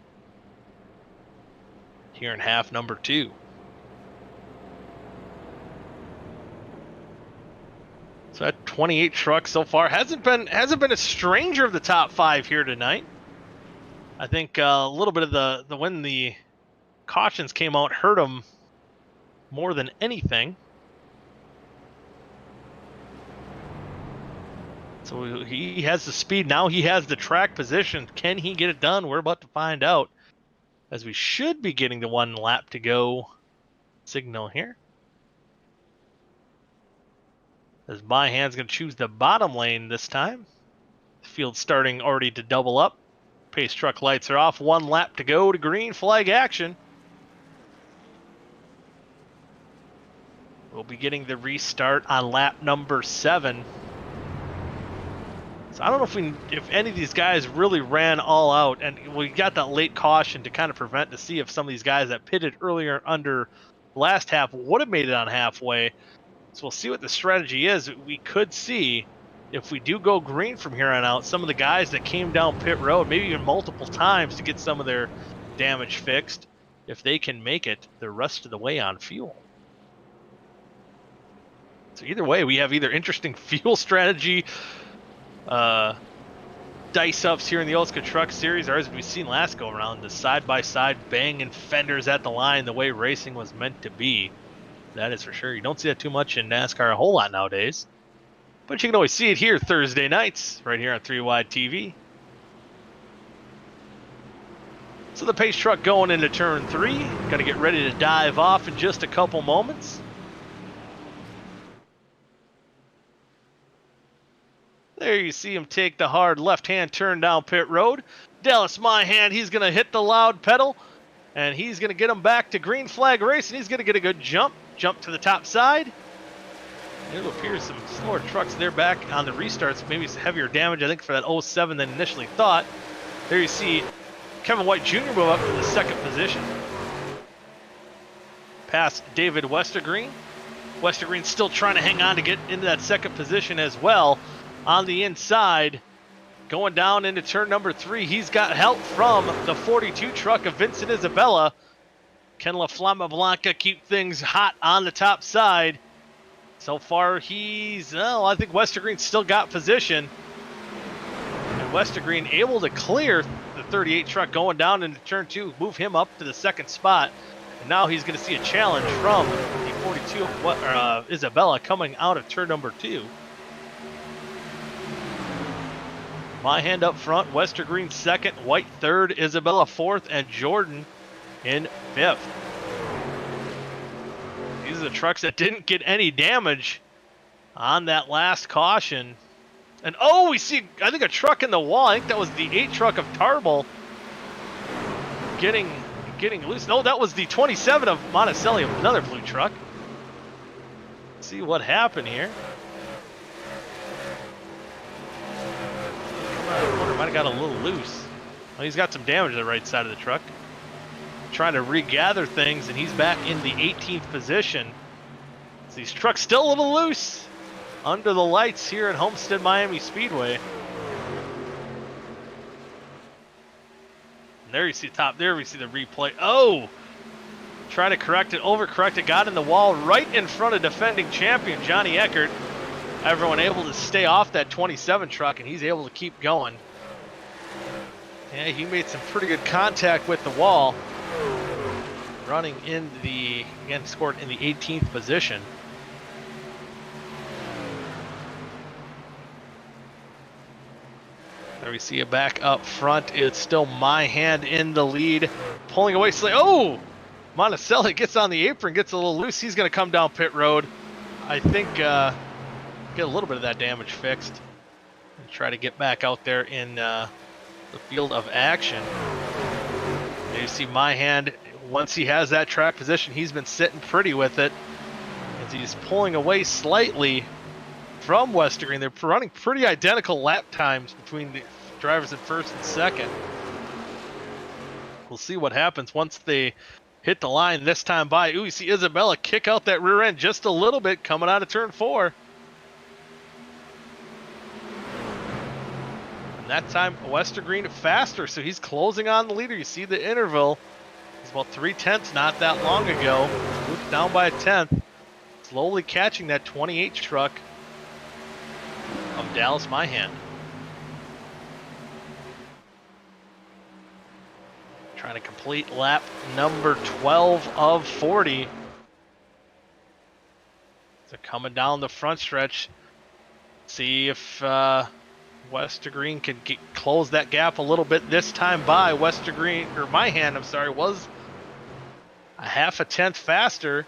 here in half number 2. So that 28 trucks so far hasn't been a stranger of the top 5 here tonight. I think a little bit of the when the cautions came out hurt them more than anything. So he has the speed now. He has the track position. Can he get it done? We're about to find out, as we should be getting the 1 lap to go signal here. As Myhand's going to choose the bottom lane this time. The field's starting already to double up. Pace truck lights are off. 1 lap to go to green flag action. We'll be getting the restart on lap number 7. So I don't know if any of these guys really ran all out, and we got that late caution to kind of prevent to see if some of these guys that pitted earlier under last half would have made it on halfway. So we'll see what the strategy is. We could see if we do go green from here on out, some of the guys that came down pit road, maybe even multiple times to get some of their damage fixed, if they can make it the rest of the way on fuel. So either way, we have either interesting fuel strategy, dice ups here in the OSCA Truck Series, or as we've seen last go around, the side-by-side banging fenders at the line the way racing was meant to be. That is for sure. You don't see that too much in NASCAR a whole lot nowadays. But you can always see it here Thursday nights, right here on 3 Wide TV. So the pace truck going into turn 3. Going to get ready to dive off in just a couple moments. There you see him take the hard left-hand turn down pit road. Dallas Myhand, he's going to hit the loud pedal. And he's going to get him back to green flag race. And he's going to get a good jump to the top side. It appears some slower trucks there back on the restarts. Maybe some heavier damage, I think, for that 07 than initially thought. There you see Kevin White Jr. move up to the 2nd position. Past David Westergreen. Westergreen still trying to hang on to get into that 2nd position as well. On the inside, going down into turn number 3, he's got help from the 42 truck of Vincent Isabella. Can La Flama Blanca keep things hot on the top side? So far, I think Westergreen's still got position. And Westergreen able to clear the 38 truck going down into turn 2, move him up to the 2nd spot. And now he's going to see a challenge from the 42 Isabella coming out of turn number 2. My Hand up front, Westergreen second, White third, Isabella fourth, and Jordan in fifth. These are the trucks that didn't get any damage on that last caution. And oh, we see, I think, a truck in the wall. I think that was the 8 truck of Tarbell getting loose. No, that was the 27 of Monticelli, another blue truck. Let's see what happened here. Might have got a little loose. Well, he's got some damage to the right side of the truck. Trying to regather things, and he's back in the 18th position. So these trucks still a little loose under the lights here at Homestead-Miami Speedway. And there you see top there, we see the replay. Oh! Try to correct it, overcorrect it, got in the wall right in front of defending champion Johnny Eckert. Everyone able to stay off that 27 truck, and he's able to keep going. Yeah, he made some pretty good contact with the wall. Running in the, again, scored in the 18th position. There we see it back up front. It's still My Hand in the lead. Pulling away slightly. Oh! Monticelli gets on the apron, gets a little loose. He's going to come down pit road. I think get a little bit of that damage fixed. And try to get back out there in the field of action. And you see My Hand, once he has that track position, he's been sitting pretty with it. As he's pulling away slightly from Westergreen. They're running pretty identical lap times between the drivers in first and second. We'll see what happens once they hit the line this time by. Ooh, you see Isabella kick out that rear end just a little bit coming out of turn 4. And that time Westergreen faster, so he's closing on the leader. You see the interval. It's about 3/10 not that long ago. Moved down by a 1/10. Slowly catching that 28 truck of Dallas My Hand. Trying to complete lap number 12 of 40. They're coming down the front stretch. See if Westergreen can close that gap a little bit this time by. Westergreen, or My Hand, I'm sorry, was a 1/2 faster.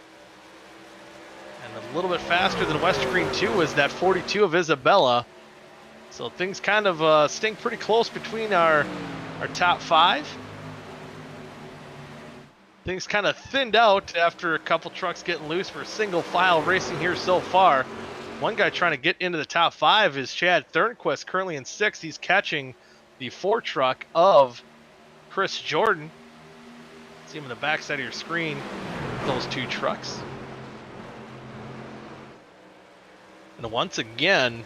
And a little bit faster than Westergreen 2 was that 42 of Isabella. So things kind of sting pretty close between our top 5. Things kind of thinned out after a couple trucks getting loose for single file racing here so far. One guy trying to get into the top 5 is Chad Thurnquist, currently in 6th. He's catching the 4 truck of Chris Jordan. See him in the backside of your screen, those 2 trucks. And once again,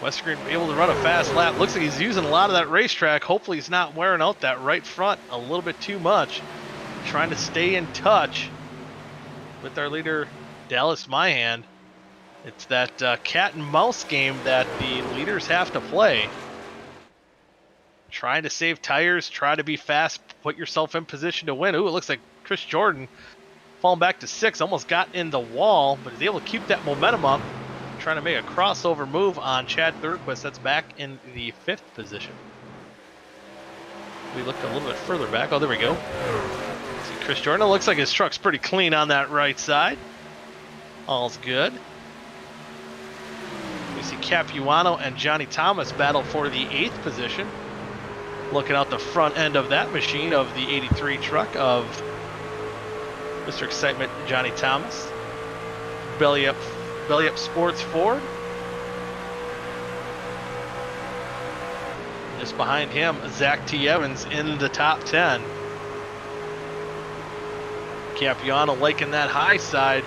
Westergreen able to run a fast lap. Looks like he's using a lot of that racetrack. Hopefully he's not wearing out that right front a little bit too much. Trying to stay in touch with our leader, Dallas My Hand. It's that cat and mouse game that the leaders have to play. Trying to save tires, try to be fast, put yourself in position to win. Ooh, it looks like Chris Jordan falling back to 6, almost got in the wall, but is able to keep that momentum up. Trying to make a crossover move on Chad Thurnquist. That's back in the 5th position. We look a little bit further back. Oh, there we go. See Chris Jordan. It looks like his truck's pretty clean on that right side. All's good. We see Capuano and Johnny Thomas battle for the 8th position. Looking out the front end of that machine of the 83 truck of Mr. Excitement Johnny Thomas. Belly up Sports Ford. Just behind him, Zach T. Evans in the top 10. Capuano liking that high side.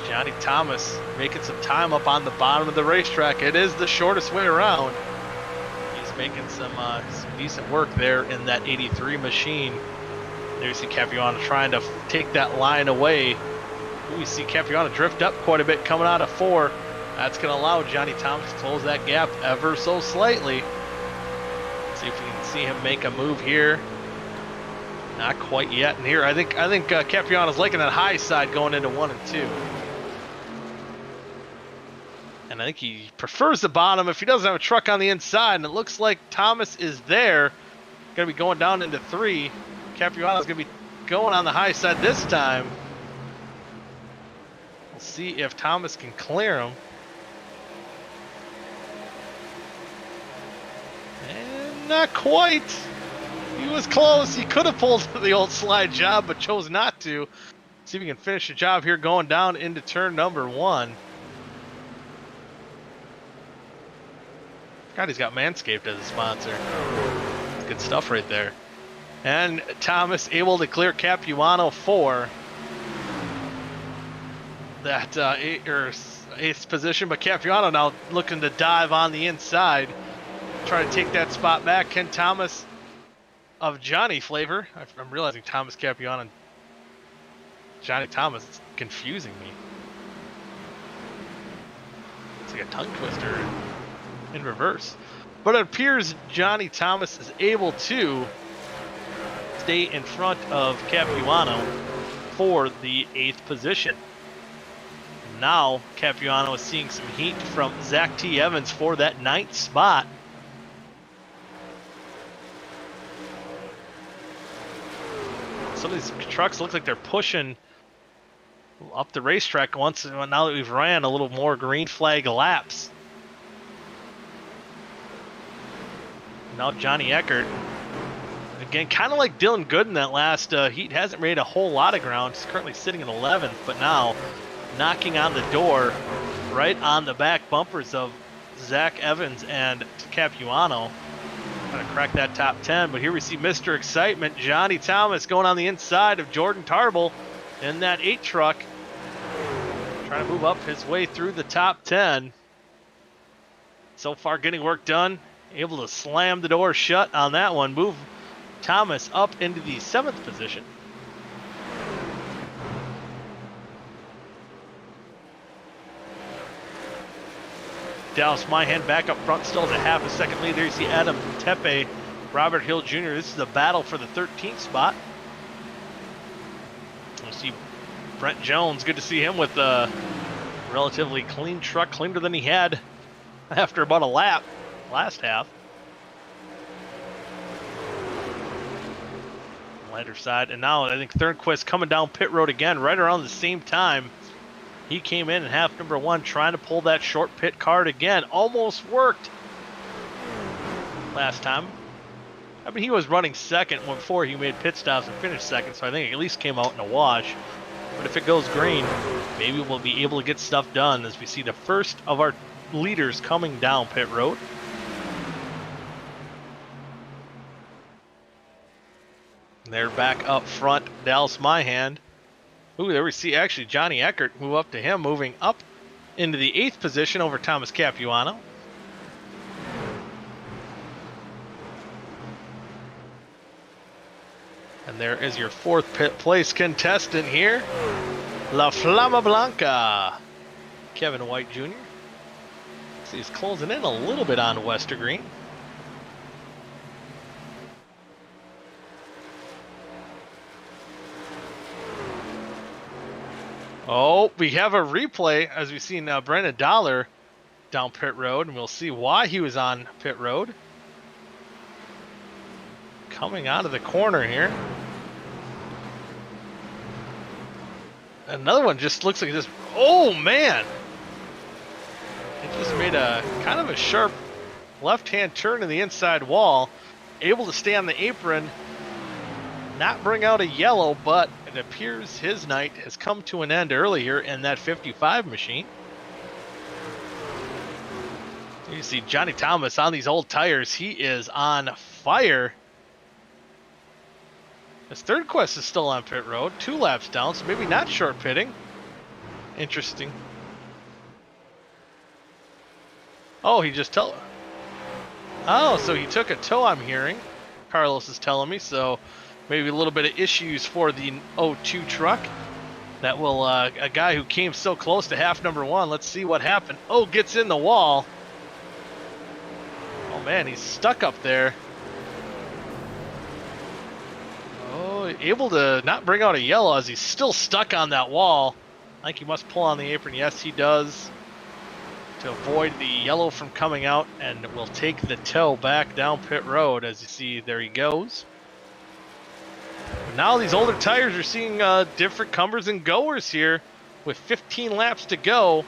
Johnny Thomas making some time up on the bottom of the racetrack. It is the shortest way around. He's making some decent work there in that 83 machine. There you see Capuano trying to take that line away. Ooh, we see Capuano drift up quite a bit coming out of 4. That's going to allow Johnny Thomas to close that gap ever so slightly. See if we can see him make a move here. Not quite yet. And here, I think Capuano's liking that high side going into 1 and 2. And I think he prefers the bottom if he doesn't have a truck on the inside. And it looks like Thomas is there. Going to be going down into 3. Capuano's going to be going on the high side this time. We'll see if Thomas can clear him. And not quite. He was close. He could have pulled the old slide job, but chose not to. See if he can finish the job here going down into turn number 1. God, he's got Manscaped as a sponsor. Good stuff right there. And Thomas able to clear Capuano for that 8th position, but Capuano now looking to dive on the inside, try to take that spot back. Ken Thomas of Johnny flavor. I'm realizing Thomas Capuano and Johnny Thomas. It's confusing me. It's like a tongue twister in reverse. But it appears Johnny Thomas is able to stay in front of Capuano for the 8th position. Now Capuano is seeing some heat from Zach T. Evans for that 9th spot. Some of these trucks look like they're pushing up the racetrack now that we've ran a little more green flag laps. Now Johnny Eckert, again, kind of like Dylan Good in that last heat, hasn't made a whole lot of ground. He's currently sitting in 11th, but now knocking on the door right on the back bumpers of Zach Evans and Capuano. Trying to crack that top 10, but here we see Mr. Excitement, Johnny Thomas, going on the inside of Jordan Tarbell in that 8 truck. Trying to move up his way through the top 10. So far getting work done. Able to slam the door shut on that one. Move Thomas up into the 7th position. Dallas Myhan back up front, still has a half a second lead. There you see Adam Tepe, Robert Hill Jr. This is a battle for the 13th spot. You see Brent Jones, good to see him with a relatively clean truck, cleaner than he had after about a lap last half. Lighter side, and now I think Thurnquist coming down pit road again right around the same time. He came in half number 1 trying to pull that short pit card again. Almost worked last time. I mean, he was running second before he made pit stops and finished second, so I think it at least came out in a wash. But if it goes green, maybe we'll be able to get stuff done as we see the first of our leaders coming down pit road. They're back up front, Dallas Myhan. Ooh, there we see actually Johnny Eckert move up to him, moving up into the 8th position over Thomas Capuano. And there is your 4th pit place contestant here, La Flama Blanca, Kevin White Jr. See, he's closing in a little bit on Westergreen. Oh, we have a replay as we've seen Brendan Dollar down pit road, and we'll see why he was on pit road. Coming out of the corner here. Another one just looks like this. Oh, man. It just made a kind of a sharp left-hand turn in the inside wall. Able to stay on the apron. Not bring out a yellow, but it appears his night has come to an end earlier in that 55 machine. You see Johnny Thomas on these old tires. He is on fire. His Thurnquist is still on pit road, 2 laps down, so maybe not short pitting. Interesting. Oh, he just Oh, so he took a tow, I'm hearing. Carlos is telling me, so maybe a little bit of issues for the 02 truck. That will, a guy who came so close to half number 1. Let's see what happened. Oh, gets in the wall. Oh man, he's stuck up there. Oh, able to not bring out a yellow as he's still stuck on that wall. I think he must pull on the apron. Yes, he does. to avoid the yellow from coming out, and will take the tow back down pit road. As you see, there he goes. Now these older tires are seeing different comers and goers here. With 15 laps to go,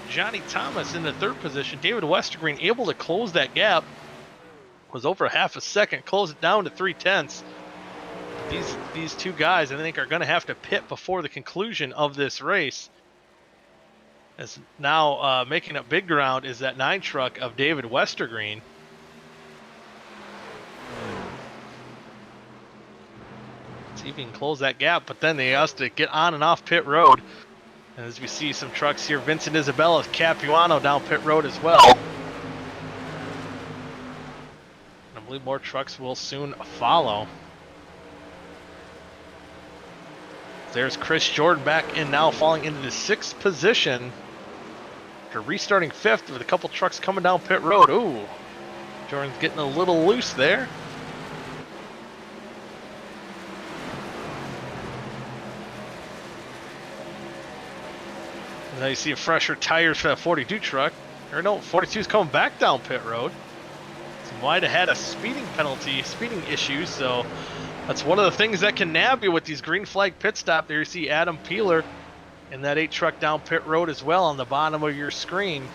Johnny Thomas in the 3rd position. David Westergreen able to close that gap. Was over half a second, close it down to 3/10. These two guys, I think, are going to have to pit before the conclusion of this race. As now making up big ground is that 9 truck of David Westergreen. See if he can close that gap, but then they has to get on and off pit road. And as we see some trucks here, Vincent Isabella, Capuano down pit road as well. And I believe more trucks will soon follow. There's Chris Jordan back in now, falling into the 6th position. After restarting 5th with a couple trucks coming down pit road. Ooh, Jordan's getting a little loose there. Now you see a fresher tires for that 42 truck. Or no, 42 is coming back down pit road. So might have had a speeding issue. So that's one of the things that can nab you with these green flag pit stop. There you see Adam Peeler in that 8 truck down pit road as well on the bottom of your screen.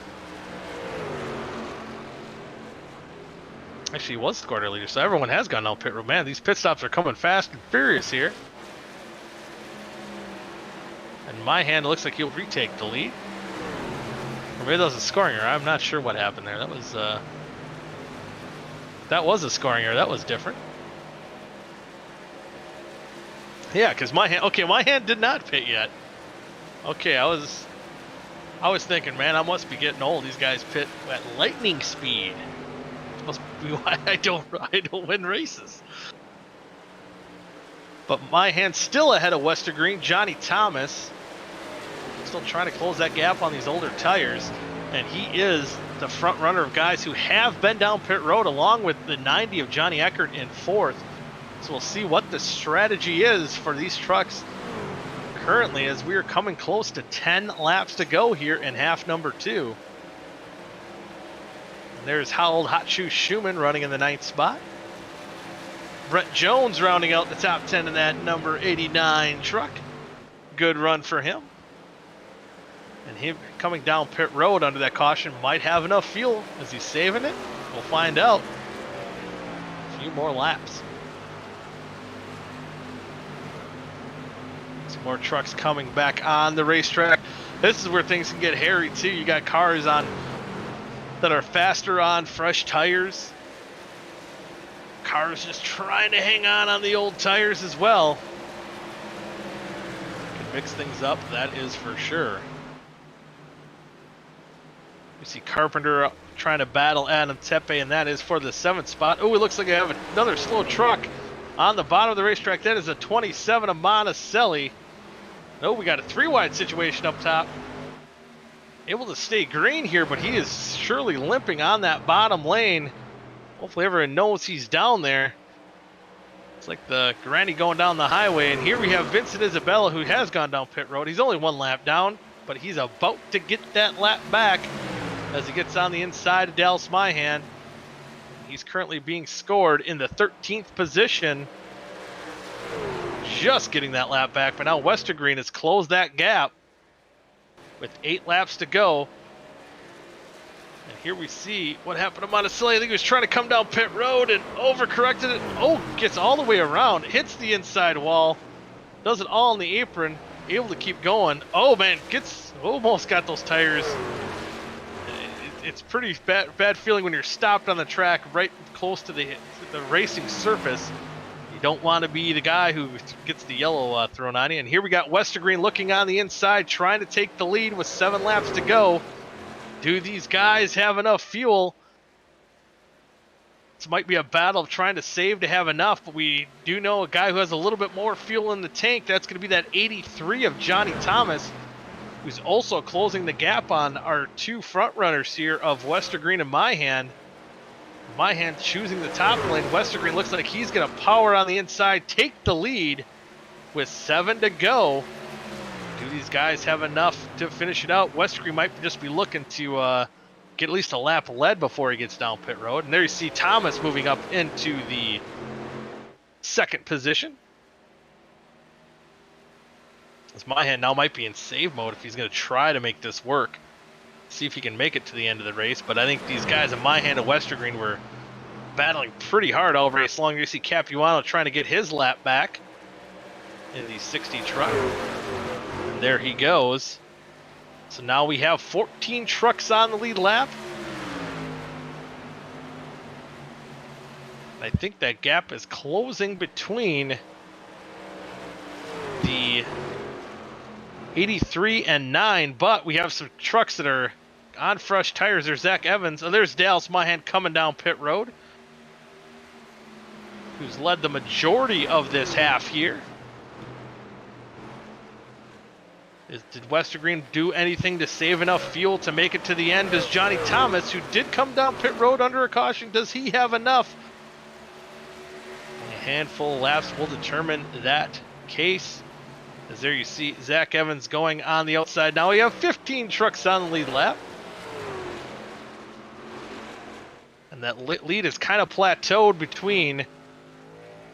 Actually, he was the quarter leader, so everyone has gone down pit road. Man, these pit stops are coming fast and furious here. And my hand looks like he'll retake the lead. Or maybe that was a scoring error. I'm not sure what happened there. That was a scoring error. That was different. Yeah, because my hand did not pit yet. Okay, I was thinking, man, I must be getting old. These guys pit at lightning speed. Must be why I don't win races. But my hand's still ahead of Westergreen. Johnny Thomas still trying to close that gap on these older tires, and he is the front runner of guys who have been down pit road, along with the 90 of Johnny Eckert in 4th. So we'll see what the strategy is for these trucks currently, as we are coming close to 10 laps to go here in half number 2. And there's Howell Hot Shoe Schumann running in the 9th spot. Brett Jones rounding out the top 10 in that number 89 truck. Good run for him. And him coming down pit road under that caution might have enough fuel. Is he saving it? We'll find out. A few more laps. Some more trucks coming back on the racetrack. This is where things can get hairy too. You got cars on that are faster on fresh tires. Cars just trying to hang on the old tires as well. Can mix things up, that is for sure. You see Carpenter trying to battle Adam Tepe, and that is for the 7th spot. Oh, it looks like I have another slow truck on the bottom of the racetrack. That is a 27 of Monticelli. Oh, we got a 3-wide situation up top. Able to stay green here, but he is surely limping on that bottom lane. Hopefully everyone knows he's down there. It's like the granny going down the highway. And here we have Vincent Isabella, who has gone down pit road. He's only 1 lap down, but he's about to get that lap back as he gets on the inside of Dallas Myhan. He's currently being scored in the 13th position. Just getting that lap back, but now Westergreen has closed that gap with 8 laps to go. And here we see what happened to Monticelli. I think he was trying to come down pit road and overcorrected it. Oh, gets all the way around, hits the inside wall, does it all in the apron, able to keep going. Oh man, almost got those tires. It's pretty bad feeling when you're stopped on the track right close to the racing surface. You don't want to be the guy who gets the yellow thrown on you. And here we got Westergreen looking on the inside, trying to take the lead with 7 laps to go. Do these guys have enough fuel? This might be a battle of trying to save to have enough, but we do know a guy who has a little bit more fuel in the tank. That's going to be that 83 of Johnny Thomas, who's also closing the gap on our 2 front runners here of Westergreen and Myhan. Myhan choosing the top lane. Westergreen looks like he's going to power on the inside, take the lead with 7 to go. Do these these guys have enough to finish it out. Westergreen might just be looking to get at least a lap led before he gets down pit road. And there you see Thomas moving up into the second position. As Mahan now might be in save mode if he's going to try to make this work. See if he can make it to the end of the race. But I think these guys in Mahan and Westergreen were battling pretty hard all race long. You see Capuano trying to get his lap back in the 60 truck. And there he goes. So now we have 14 trucks on the lead lap. I think that gap is closing between the 83 and 9, but we have some trucks that are on fresh tires. There's Zach Evans. Oh, there's Dallas Mahan coming down pit road, who's led the majority of this half here. Did Westergreen do anything to save enough fuel to make it to the end? Does Johnny Thomas, who did come down pit road under a caution, does he have enough? A handful of laps will determine that case. As there you see Zach Evans going on the outside. Now we have 15 trucks on the lead lap. And that lead is kind of plateaued between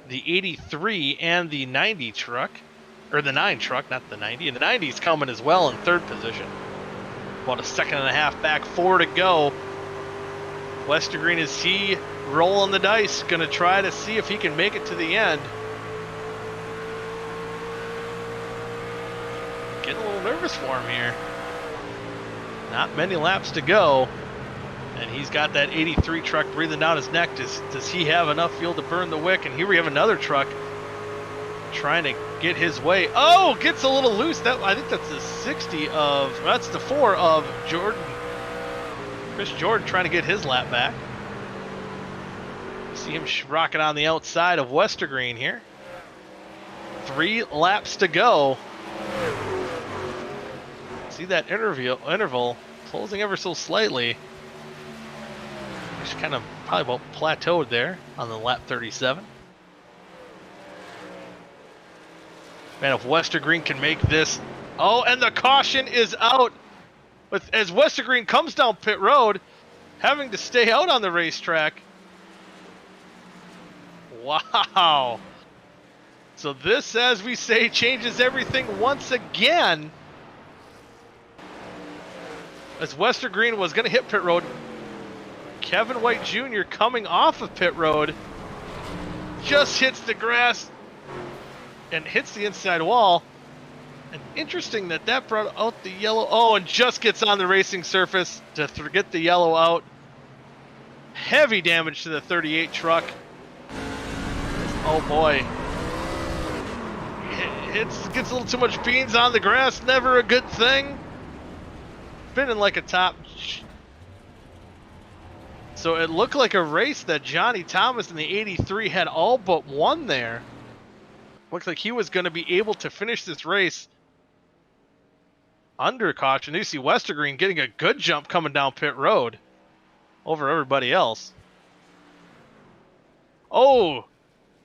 the 83 and the 90 truck. Or the 9 truck, not the 90. And the 90 is coming as well in third position. About a second and a half back, 4 to go. Westergreen, is he rolling the dice? Going to try to see if he can make it to the end. Getting a little nervous for him here. Not many laps to go. And he's got that 83 truck breathing down his neck. Does he have enough fuel to burn the wick? And here we have another truck trying to get his way. Oh, gets a little loose. I think that's the 60 of, that's the 4 of Jordan. Chris Jordan trying to get his lap back. See him rocking on the outside of Westergreen here. 3 laps to go. See that interval closing ever so slightly. Just kind of probably about plateaued there on the lap 37. Man, if Westergreen can make this. Oh, and the caution is out. As Westergreen comes down pit road, having to stay out on the racetrack. Wow. So this, as we say, changes everything once again. As Westergreen was going to hit pit road, Kevin White Jr. coming off of pit road just hits the grass and hits the inside wall. And interesting that brought out the yellow. Oh, and just gets on the racing surface to get the yellow out. Heavy damage to the 38 truck. Oh boy. Gets a little too much beans on the grass. Never a good thing. Spinning like a top. So it looked like a race that Johnny Thomas in the 83 had all but won there. Looks like he was going to be able to finish this race under caution. You see Westergreen getting a good jump coming down pit road over everybody else. Oh,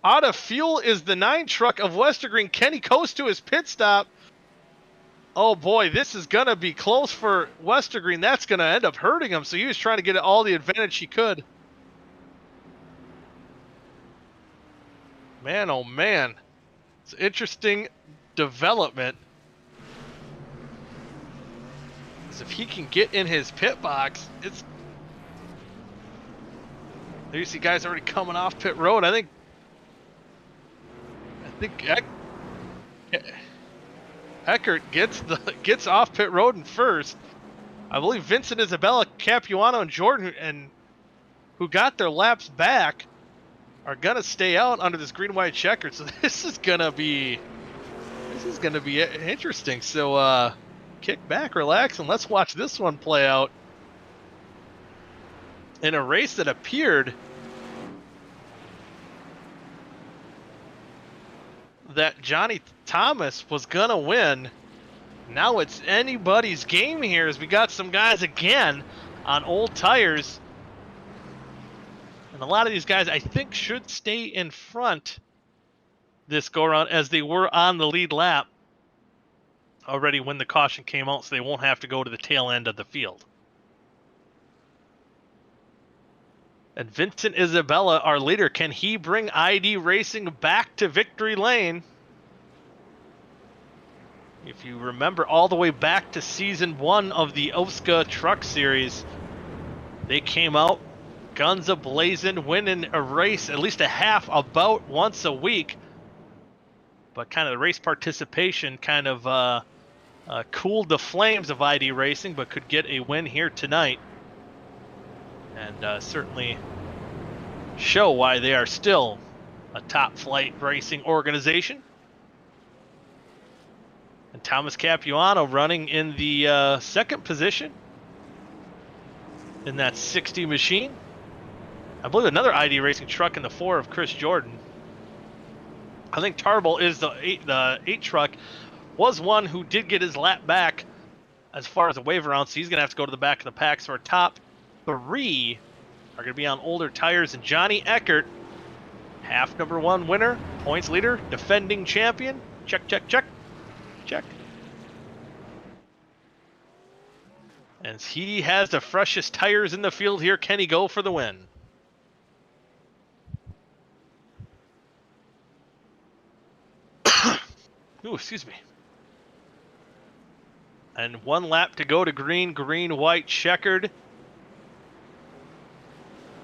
out of fuel is the 9 truck of Westergreen. Can he coast to his pit stop? Oh boy, this is going to be close for Westergreen. That's going to end up hurting him. So he was trying to get all the advantage he could. Man, oh man. It's an interesting development. As if he can get in his pit box, it's... There you see guys already coming off pit road. I think Eckert gets off pit road in first. I believe Vincent Isabella, Capuano, and Jordan, who got their laps back, are gonna stay out under this green-white checker. So this is gonna be interesting. So kick back, relax, and let's watch this one play out in a race that appeared that Johnny Thomas was gonna win. Now it's anybody's game here, as we got some guys again on old tires. And a lot of these guys, I think, should stay in front this go-around as they were on the lead lap. already when the caution came out, so they won't have to go to the tail end of the field. And Vincent Isabella, our leader, can he bring ID Racing back to victory lane? If you remember all the way back to season 1 of the OSCA Truck Series, they came out guns a-blazing, winning a race, at least a half, about once a week. But kind of the race participation kind of cooled the flames of ID Racing, but could get a win here tonight. And certainly show why they are still a top-flight racing organization. And Thomas Capuano running in the second position in that 60 machine. I believe another ID Racing truck in the 4 of Chris Jordan. I think Tarbell is the 8 truck. Was one who did get his lap back as far as a wave around, so he's going to have to go to the back of the pack. So our top 3 are going to be on older tires. And Johnny Eckert, half number 1 winner, points leader, defending champion. Check, check, check, check. And he has the freshest tires in the field here. Can he go for the win? Ooh, excuse me. And 1 lap to go to green, green, white, checkered.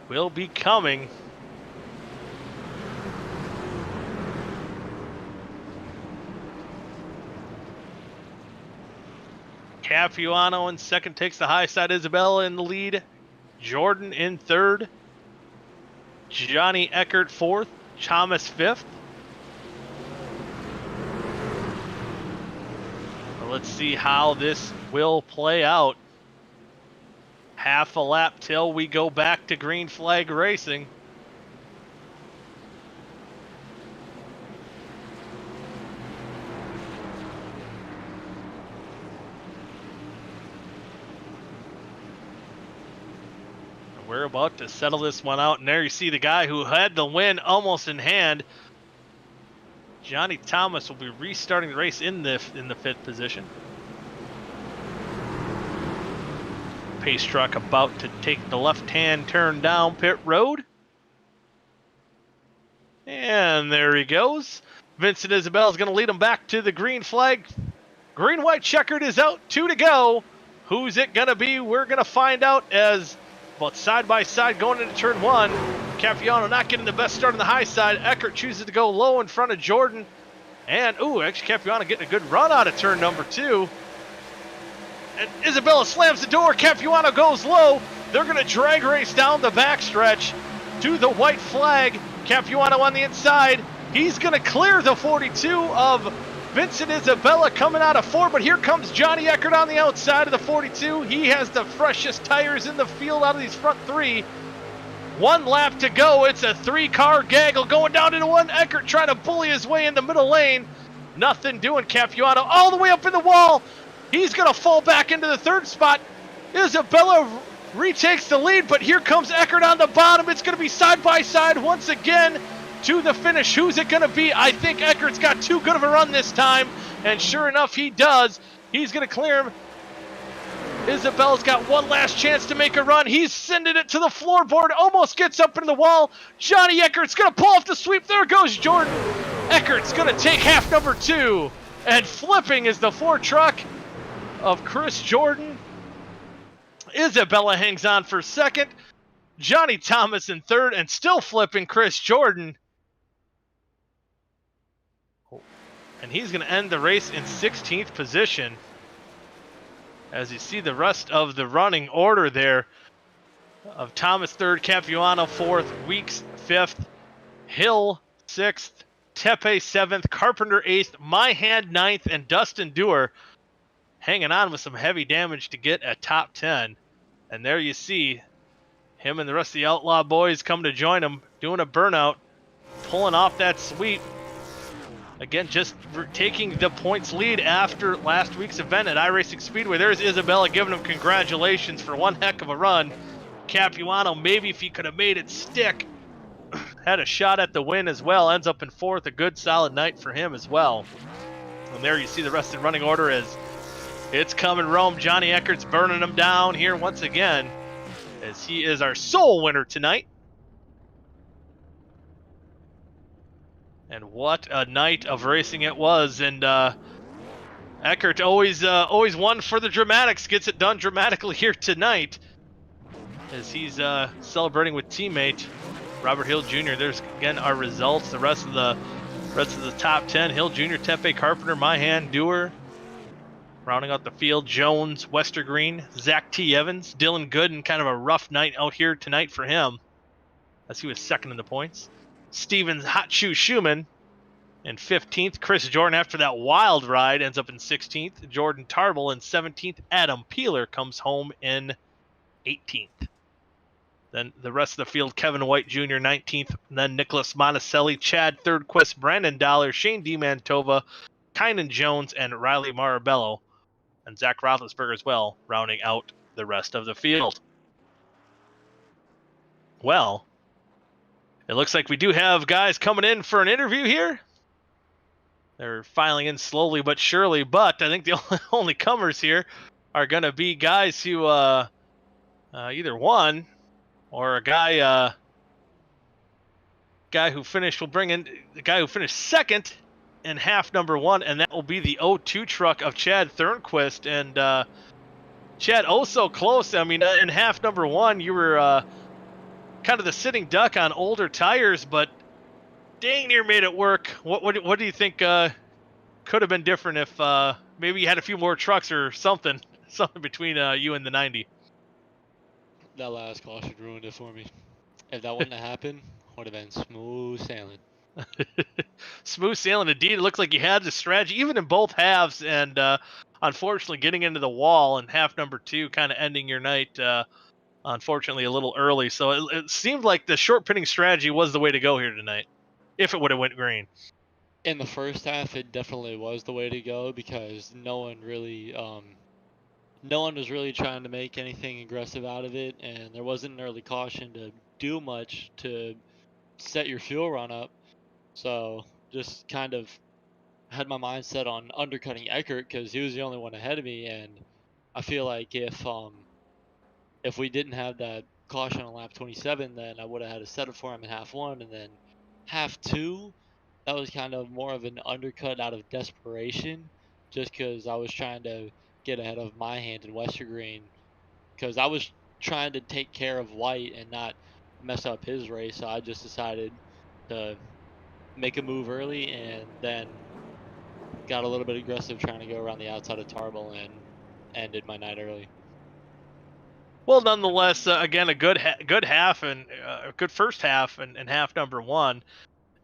Will be coming. Capuano in second takes the high side. Isabella in the lead. Jordan in third. Johnny Eckert fourth. Thomas fifth. Let's see how this will play out. Half a lap till we go back to green flag racing. We're about to settle this one out, and there you see the guy who had the win almost in hand. Johnny Thomas will be restarting the race in the 5th position. Pace truck about to take the left-hand turn down pit road. And there he goes. Vincent Isabella is going to lead him back to the green flag. Green, white, checkered is out. 2 to go. Who's it going to be? We're going to find out as both side by side going into turn 1. Capuano not getting the best start on the high side. Eckert chooses to go low in front of Jordan. And, ooh, actually Capuano getting a good run out of turn number 2. And Isabella slams the door. Capuano goes low. They're going to drag race down the backstretch to the white flag. Capuano on the inside. He's going to clear the 42 of Vincent Isabella coming out of 4, but here comes Johnny Eckert on the outside of the 42. He has the freshest tires in the field out of these front 3. 1 lap to go. It's a 3-car gaggle going down into 1. Eckert trying to bully his way in the middle lane. Nothing doing. Capuano all the way up in the wall. He's going to fall back into the 3rd spot. Isabella retakes the lead, but here comes Eckert on the bottom. It's going to be side by side once again to the finish. Who's it going to be? I think Eckert's got too good of a run this time, and sure enough, he does. He's going to clear him. Isabella's got one last chance to make a run. He's sending it to the floorboard, almost gets up into the wall. Johnny Eckert's going to pull off the sweep. There goes Jordan. Eckert's going to take half number 2, and flipping is the 4 truck of Chris Jordan. Isabella hangs on for 2nd. Johnny Thomas in 3rd, and still flipping Chris Jordan. And he's going to end the race in 16th position. As you see the rest of the running order there of Thomas 3rd, Capuano 4th, Weeks 5th, Hill 6th, Tepe 7th, Carpenter 8th, Myhand 9th, and Dustin Dewar hanging on with some heavy damage to get at top 10. And there you see him and the rest of the Outlaw boys come to join him, doing a burnout, pulling off that sweep. Again, just taking the points lead after last week's event at iRacing Speedway. There's Isabella giving him congratulations for one heck of a run. Capuano, maybe if he could have made it stick, had a shot at the win as well. Ends up in 4th, a good solid night for him as well. And there you see the rest of the running order as it's coming Rome. Johnny Eckert's burning them down here once again, as he is our sole winner tonight. And what a night of racing it was. And Eckert always one for the dramatics, gets it done dramatically here tonight, as he's celebrating with teammate Robert Hill Jr. There's again our results. The rest of the top 10: Hill Jr., Tempe, Carpenter, Myhan, Dewar. Rounding out the field: Jones, Westergreen, Zach T. Evans, Dylan Gooden. Kind of a rough night out here tonight for him, as he was second in the points. Stevens, Hot Shoe Schumann in 15th. Chris Jordan, after that wild ride, ends up in 16th. Jordan Tarble in 17th. Adam Peeler comes home in 18th. Then the rest of the field: Kevin White Jr. 19th. Then Nicholas Monticelli, Chad Thurnquist, Brandon Dollar, Shane D Mantilla, Kynan Jones, and Riley Marabello. And Zach Roethlisberger as well, rounding out the rest of the field. Well, it looks like we do have guys coming in for an interview here. They're filing in slowly but surely, but I think the only comers here are going to be guys who either won or a guy who finished. We'll bring in the guy who finished second in half number 1, and that will be the 02 truck of Chad Thurnquist. And Chad, oh so close. I mean, in half number 1, you were kind of the sitting duck on older tires, but dang near made it work. What do you think could have been different if maybe you had a few more trucks or something between you and the 90? That last caution ruined it for me. If that wouldn't have happened, would have been smooth sailing. Smooth sailing indeed. It looked like you had the strategy even in both halves, and unfortunately getting into the wall in half number 2, kind of ending your night unfortunately a little early. So it seemed like the short pitting strategy was the way to go here tonight, if it would have went green. In the first half, it definitely was the way to go, because no one was really trying to make anything aggressive out of it, and there wasn't an early caution to do much to set your fuel run up. So just kind of had my mind set on undercutting Eckert because he was the only one ahead of me, and I feel like if we didn't have that caution on lap 27, then I would have had to set it for him in half 1, and then half 2, that was kind of more of an undercut out of desperation, just because I was trying to get ahead of my hand in Westergreen, because I was trying to take care of White and not mess up his race. So I just decided to make a move early, and then got a little bit aggressive trying to go around the outside of Tarble and ended my night early. Well, nonetheless, again, a good half and a good first half and half number 1.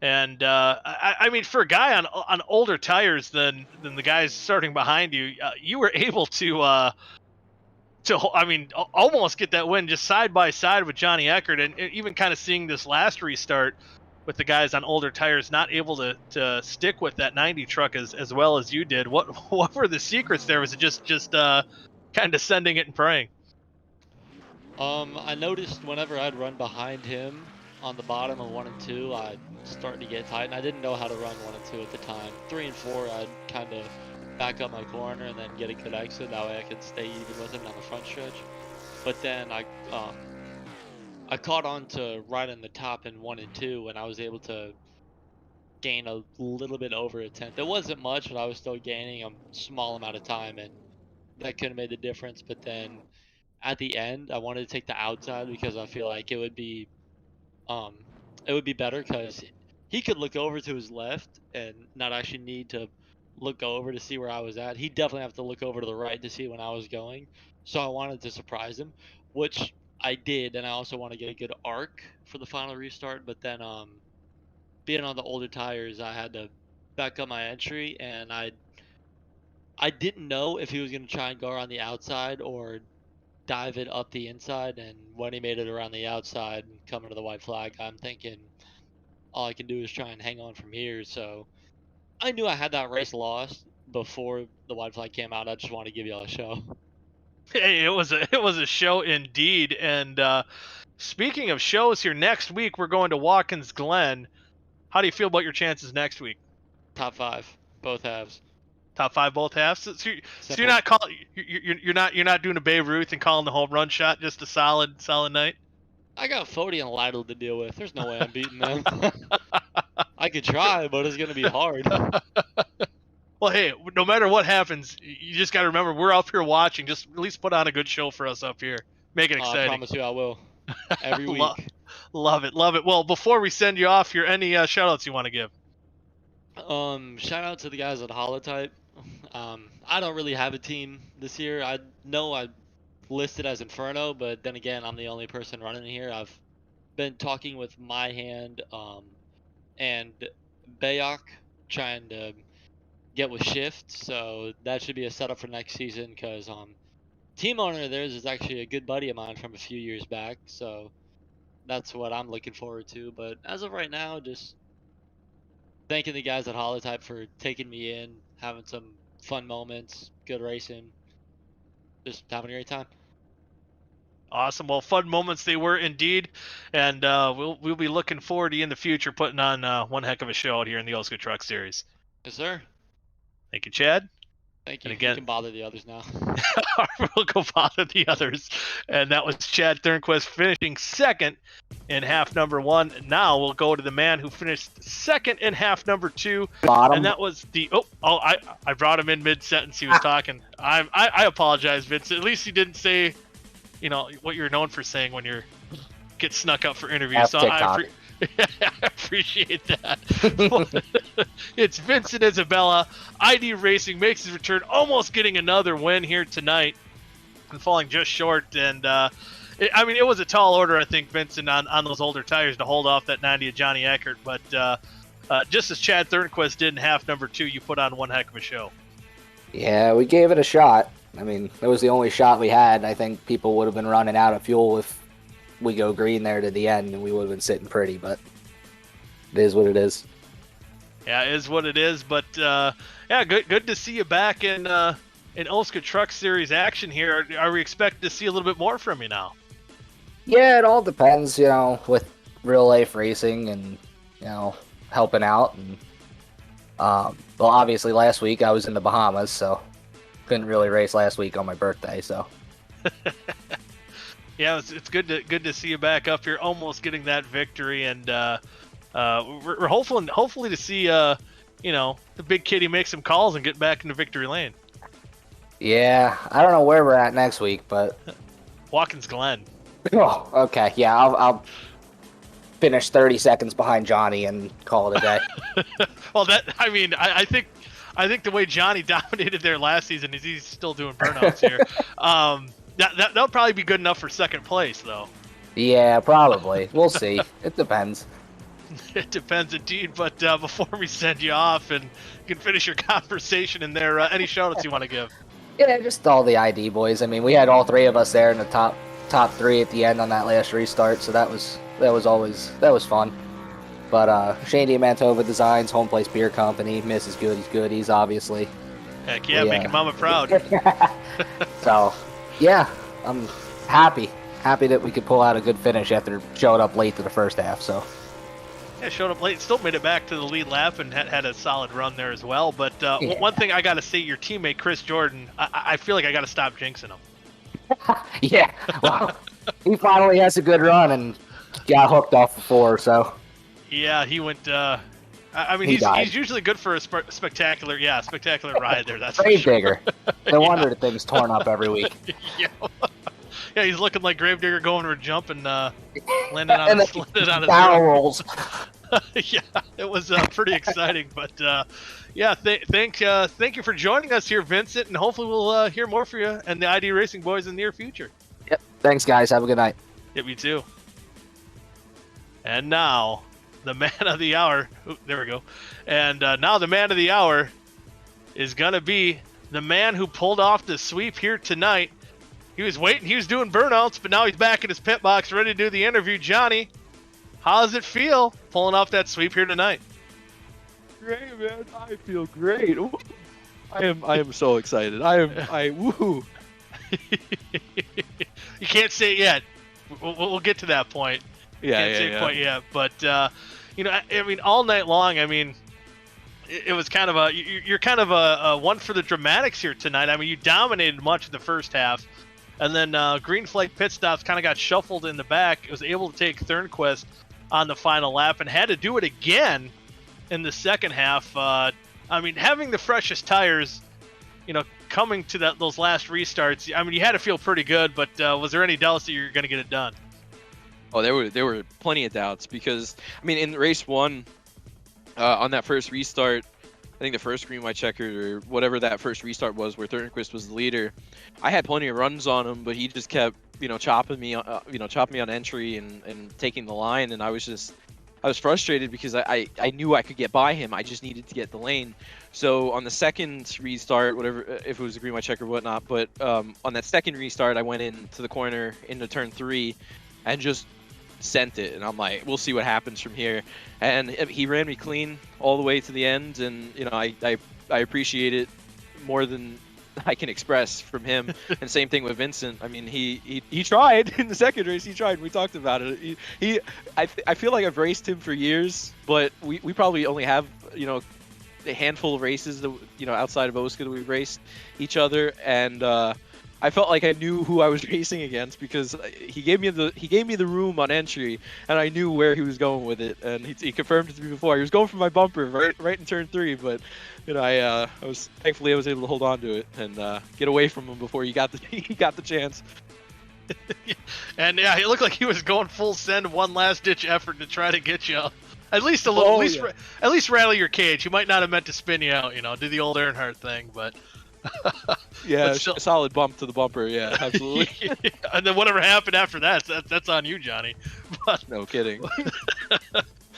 And I mean, for a guy on older tires than the guys starting behind you, you were able to I mean, almost get that win just side by side with Johnny Eckert, and even kind of seeing this last restart with the guys on older tires not able to stick with that 90 truck as well as you did. What were the secrets there? Was it just kind of sending it and praying? I noticed whenever I'd run behind him on the bottom of 1 and 2, I'd start to get tight, and I didn't know how to run 1 and 2 at the time. 3 and 4, I'd kind of back up my corner and then get a good exit. That way I could stay even with him on the front stretch. But then I caught on to right in the top in 1 and 2, and I was able to gain a little bit over a tenth. It wasn't much, but I was still gaining a small amount of time, and that could have made the difference. But then at the end, I wanted to take the outside because I feel like it would be better, because he could look over to his left and not actually need to look over to see where I was at. He'd definitely have to look over to the right to see when I was going. So I wanted to surprise him, which I did, and I also want to get a good arc for the final restart. But then being on the older tires, I had to back up my entry, and I didn't know if he was going to try and go around the outside or dive it up the inside. And when he made it around the outside and coming to the white flag, I'm thinking all I can do is try and hang on from here. So I knew I had that race lost before the white flag came out. I just want to give y'all a show. Hey, it was a show indeed. And speaking of shows, here next week we're going to Watkins Glen. How do you feel about your chances next week? Top 5, both halves. Top 5 both halves. So you're Simple. not you're not doing a Babe Ruth and calling the home run shot. Just a solid night. I got Fody and Lytle to deal with. There's no way I'm beating them. I could try, but it's gonna be hard. Well, hey, no matter what happens, you just got to remember we're up here watching. Just at least put on a good show for us up here. Make it I exciting. promise you I will. Every week. Love it. Well, before we send you off here, any shout-outs you want to give? Shout out to the guys at Holotype. I don't really have a team this year. I know I listed as Inferno, but then again, I'm the only person running here. I've been talking with My Hand and Bayok, trying to get with Shift, so that should be a setup for next season, because team owner of theirs is actually a good buddy of mine from a few years back, so that's what I'm looking forward to. But as of right now, just thanking the guys at Holotype for taking me in, having some fun moments, good racing, just having a great time. Awesome. Well, fun moments they were indeed, and we'll be looking forward to in the future putting on one heck of a show out here in the OSCA Truck Series. Yes, sir. Thank you, Chad. Thank you. And again, you can bother the others now. We'll go bother the others. And that was Chad Thurnquist finishing second in half number 1. Now we'll go to the man who finished second in half number 2. Bottom. And that was the I brought him in mid-sentence. He was talking. I apologize, Vince. At least he didn't say, what you're known for saying when you get snuck up for interviews. So I appreciate that. It's Vincent Isabella. ID Racing makes his return, almost getting another win here tonight and falling just short. And it was a tall order, I think, Vincent, on those older tires to hold off that 90 of Johnny Eckert. But just as Chad Thurnquist did in half number 2, you put on one heck of a show. Yeah, we gave it a shot. I mean, it was the only shot we had. I think people would have been running out of fuel if we go green there to the end, and we would have been sitting pretty, but it is what it is. Yeah, it is what it is, but good to see you back in OSCA Truck Series action here. Are we expecting to see a little bit more from you now? Yeah, it all depends, with real life racing and, helping out. And well, obviously last week I was in the Bahamas, so couldn't really race last week on my birthday, so. Yeah, it's good to see you back up here, almost getting that victory, and we're hopefully to see the big kitty make some calls and get back into victory lane. Yeah, I don't know where we're at next week, but Watkins Glen. Oh, okay, yeah, I'll finish 30 seconds behind Johnny and call it a day. Well, I think the way Johnny dominated there last season is he's still doing burnouts here. That'll probably be good enough for second place, though. Yeah, probably. We'll see. It depends. It depends indeed. But before we send you off and you can finish your conversation in there, any shout-outs you want to give? Yeah, just all the ID boys. I mean, we had all 3 of us there in the top 3 at the end on that last restart, so that was fun. But Shady Mantova Designs, Home Place Beer Company, Mrs. Goodies, obviously. Heck yeah, making Mama proud. So, yeah, I'm happy that we could pull out a good finish after showing up late to the first half. So. Yeah, showed up late, still made it back to the lead lap and had a solid run there as well. But one thing I got to say, your teammate Chris Jordan, I feel like I got to stop jinxing him. Yeah, well, he finally has a good run and got hooked off the 4, so. Yeah, he went. He's usually good for a spectacular ride there. That's Grave for sure. digger. No wonder the thing's torn up every week. Yeah. Yeah, he's looking like Gravedigger going for a jump and landed on his barrel rolls. Yeah, it was pretty exciting. But thank you for joining us here, Vincent, and hopefully we'll hear more from you and the ID Racing boys in the near future. Yep. Thanks, guys. Have a good night. Yep, you too. And now, the man of the hour. Ooh, there we go. And now the man of the hour is going to be the man who pulled off the sweep here tonight. He was waiting. He was doing burnouts, but now he's back in his pit box ready to do the interview. Johnny, how does it feel pulling off that sweep here tonight? Great, man. I feel great. Ooh. I am so excited. Woohoo. You can't say it yet. We'll get to that point. Yeah, can't say it quite yet. But, all night long, it was kind of you're kind of a one for the dramatics here tonight. I mean, you dominated much of the first half, and then green flag pit stops kind of got shuffled in the back. It was able to take Thurnquist on the final lap and had to do it again in the second half. I mean, having the freshest tires, coming to those last restarts, I mean, you had to feel pretty good, but was there any doubts that you were going to get it done? Oh, there were plenty of doubts because, I mean, in race one, on that first restart, I think the first green white checker or whatever that first restart was, where Thurnquist was the leader, I had plenty of runs on him, but he just kept, chopping me on entry and taking the line, and I was frustrated because I knew I could get by him. I just needed to get the lane. So on the second restart, whatever, if it was a green white check or whatnot, but on that second restart, I went into the corner into turn 3 and just sent it, and I'm like, we'll see what happens from here. And he ran me clean all the way to the end, and I appreciate it more than I can express from him. And same thing with Vincent. I mean, he tried in the second race. He tried. We talked about it. I feel like I've raced him for years, but we probably only have a handful of races that outside of OSCA that we've raced each other, and I felt like I knew who I was racing against because he gave me the room on entry, and I knew where he was going with it, and he confirmed it to me before. He was going for my bumper right in turn 3, but I was thankfully able to hold on to it and get away from him before he got the chance. And yeah, he looked like he was going full send, one last ditch effort to try to get you at least a little, at least rattle your cage. He might not have meant to spin you out, do the old Earnhardt thing, but. Yeah, still, solid bump to the bumper. Yeah, absolutely. And then whatever happened after that's on you, Johnny. But, no kidding.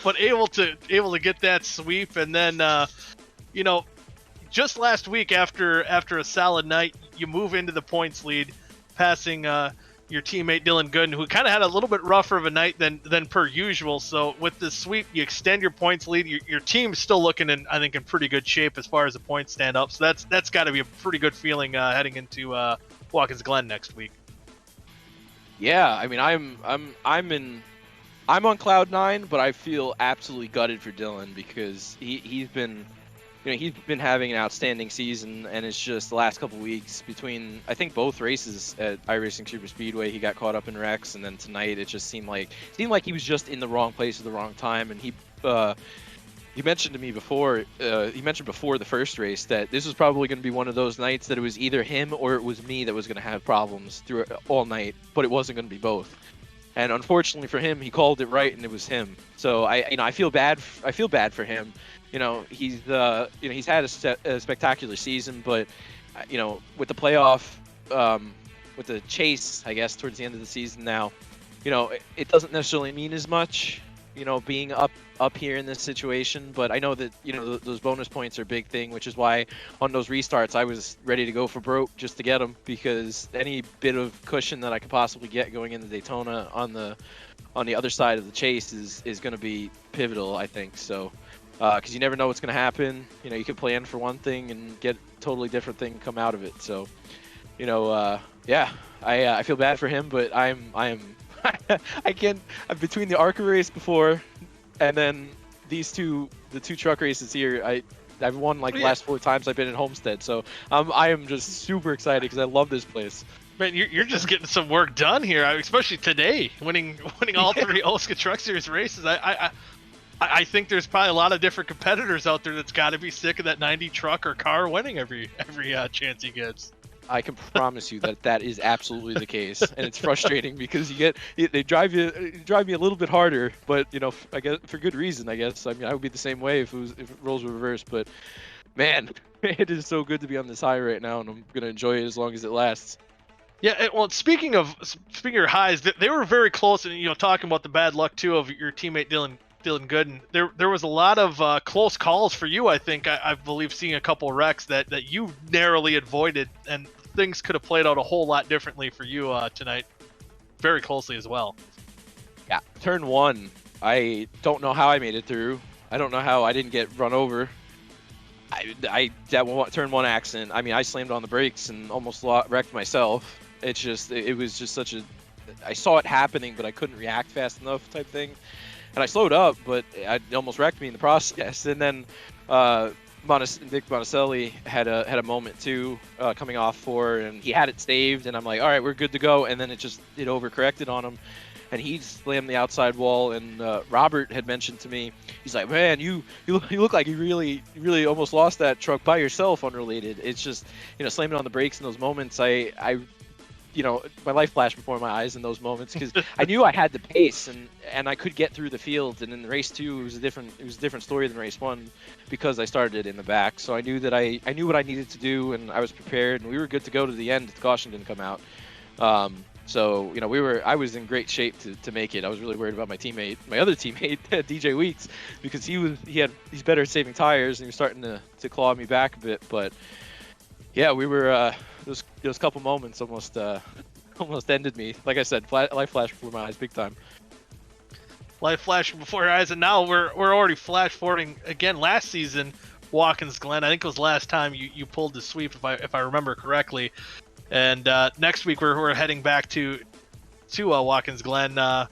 But able to get that sweep, and then just last week after a solid night, you move into the points lead, passing your teammate Dylan Gooden, who kind of had a little bit rougher of a night than per usual. So with the sweep, you extend your points lead. Your team's still looking in pretty good shape as far as the points stand up. So that's got to be a pretty good feeling heading into Watkins Glen next week. Yeah, I mean, I'm on cloud 9, but I feel absolutely gutted for Dylan because he's been. He's been having an outstanding season, and it's just the last couple weeks between, I think, both races at iRacing Super Speedway, he got caught up in wrecks, and then tonight it just seemed like he was just in the wrong place at the wrong time. And he mentioned to me before, before the first race that this was probably going to be one of those nights that it was either him or it was me that was going to have problems through all night, but it wasn't going to be both. And unfortunately for him, he called it right, and it was him. So I feel bad for him. He's had a spectacular season, but with the playoff, with the chase, I guess towards the end of the season now, it doesn't necessarily mean as much, being up here in this situation. But I know that those bonus points are a big thing, which is why on those restarts I was ready to go for broke just to get them, because any bit of cushion that I could possibly get going into Daytona on the other side of the chase is going to be pivotal, I think. So. Because you never know what's going to happen. You could plan for one thing and get a totally different thing come out of it. So, yeah, I feel bad for him, but I can't. Between the ARCA race before, and then the two truck races here, I've won the last 4 times I've been in Homestead. So I am just super excited because I love this place. Man, you're just getting some work done here, especially today, winning all 3 OSCA Truck Series races. I think there's probably a lot of different competitors out there that's got to be sick of that 90 truck or car winning every chance he gets. I can promise you that is absolutely the case, and it's frustrating because they drive me a little bit harder, but I guess for good reason. I guess I would be the same way if roles were reversed. But man, it is so good to be on this high right now, and I'm gonna enjoy it as long as it lasts. Yeah, well, speaking of highs, they were very close, and talking about the bad luck too of your teammate Dylan Gooden. There was a lot of close calls for you. I think I believe seeing a couple wrecks that you narrowly avoided, and things could have played out a whole lot differently for you tonight, very closely as well. Yeah, turn 1. I don't know how I made it through. I don't know how I didn't get run over. That turn 1 accident. I mean, I slammed on the brakes and almost wrecked myself. It was just such a. I saw it happening, but I couldn't react fast enough, type thing. And I slowed up, but it almost wrecked me in the process. And then Nick Monticelli had a moment too, coming off 4, and he had it saved, and I'm like, all right, we're good to go, and then it overcorrected on him, and he slammed the outside wall. And Robert had mentioned to me, he's like, man, you look like you really almost lost that truck by yourself, unrelated. It's just, slamming on the brakes in those moments. I my life flashed before my eyes in those moments, because I knew I had the pace and I could get through the field. And in race 2, it was a different story than race 1, because I started it in the back. So I knew that I knew what I needed to do, and I was prepared, and we were good to go to the end. The caution didn't come out. So I was in great shape to make it. I was really worried about my other teammate, DJ Weeks, because he's better at saving tires, and he was starting to claw me back a bit. But yeah, we were those couple moments almost ended me. Like I said, life flashed before my eyes big time. Life flashing before your eyes, and now we're already flash forwarding again. Last season, Watkins Glen, I think it was last time you pulled the sweep, if I remember correctly. And next week we're heading back to Watkins Glen. Are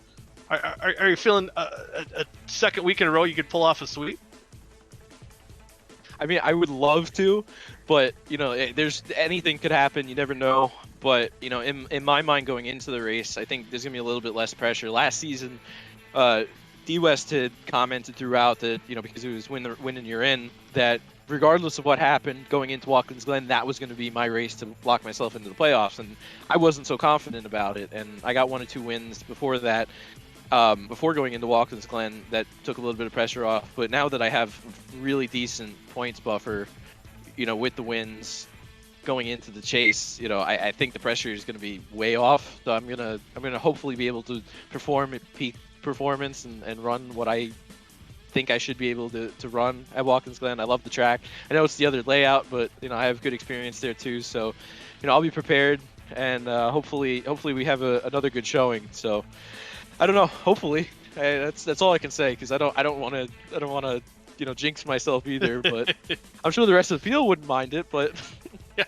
you feeling a second week in a row you could pull off a sweep? I mean, I would love to, but there's anything could happen. You never know. But in my mind going into the race, I think there's gonna be a little bit less pressure. Last season, D West had commented throughout that because it was win and you're in, that regardless of what happened going into Watkins Glen, that was going to be my race to lock myself into the playoffs. And I wasn't so confident about it. And I got 1 or 2 wins before that. Before going into Watkins Glen, that took a little bit of pressure off. But now that I have really decent points buffer, with the wins going into the chase, I think the pressure is going to be way off. So I'm gonna hopefully be able to perform at peak performance and run what I think I should be able to run at Watkins Glen. I love the track. I know it's the other layout, but I have good experience there too. So I'll be prepared, and hopefully we have another good showing. So. I don't know. Hopefully, that's all I can say, because I don't want to jinx myself either. But I'm sure the rest of the field wouldn't mind it. But yeah,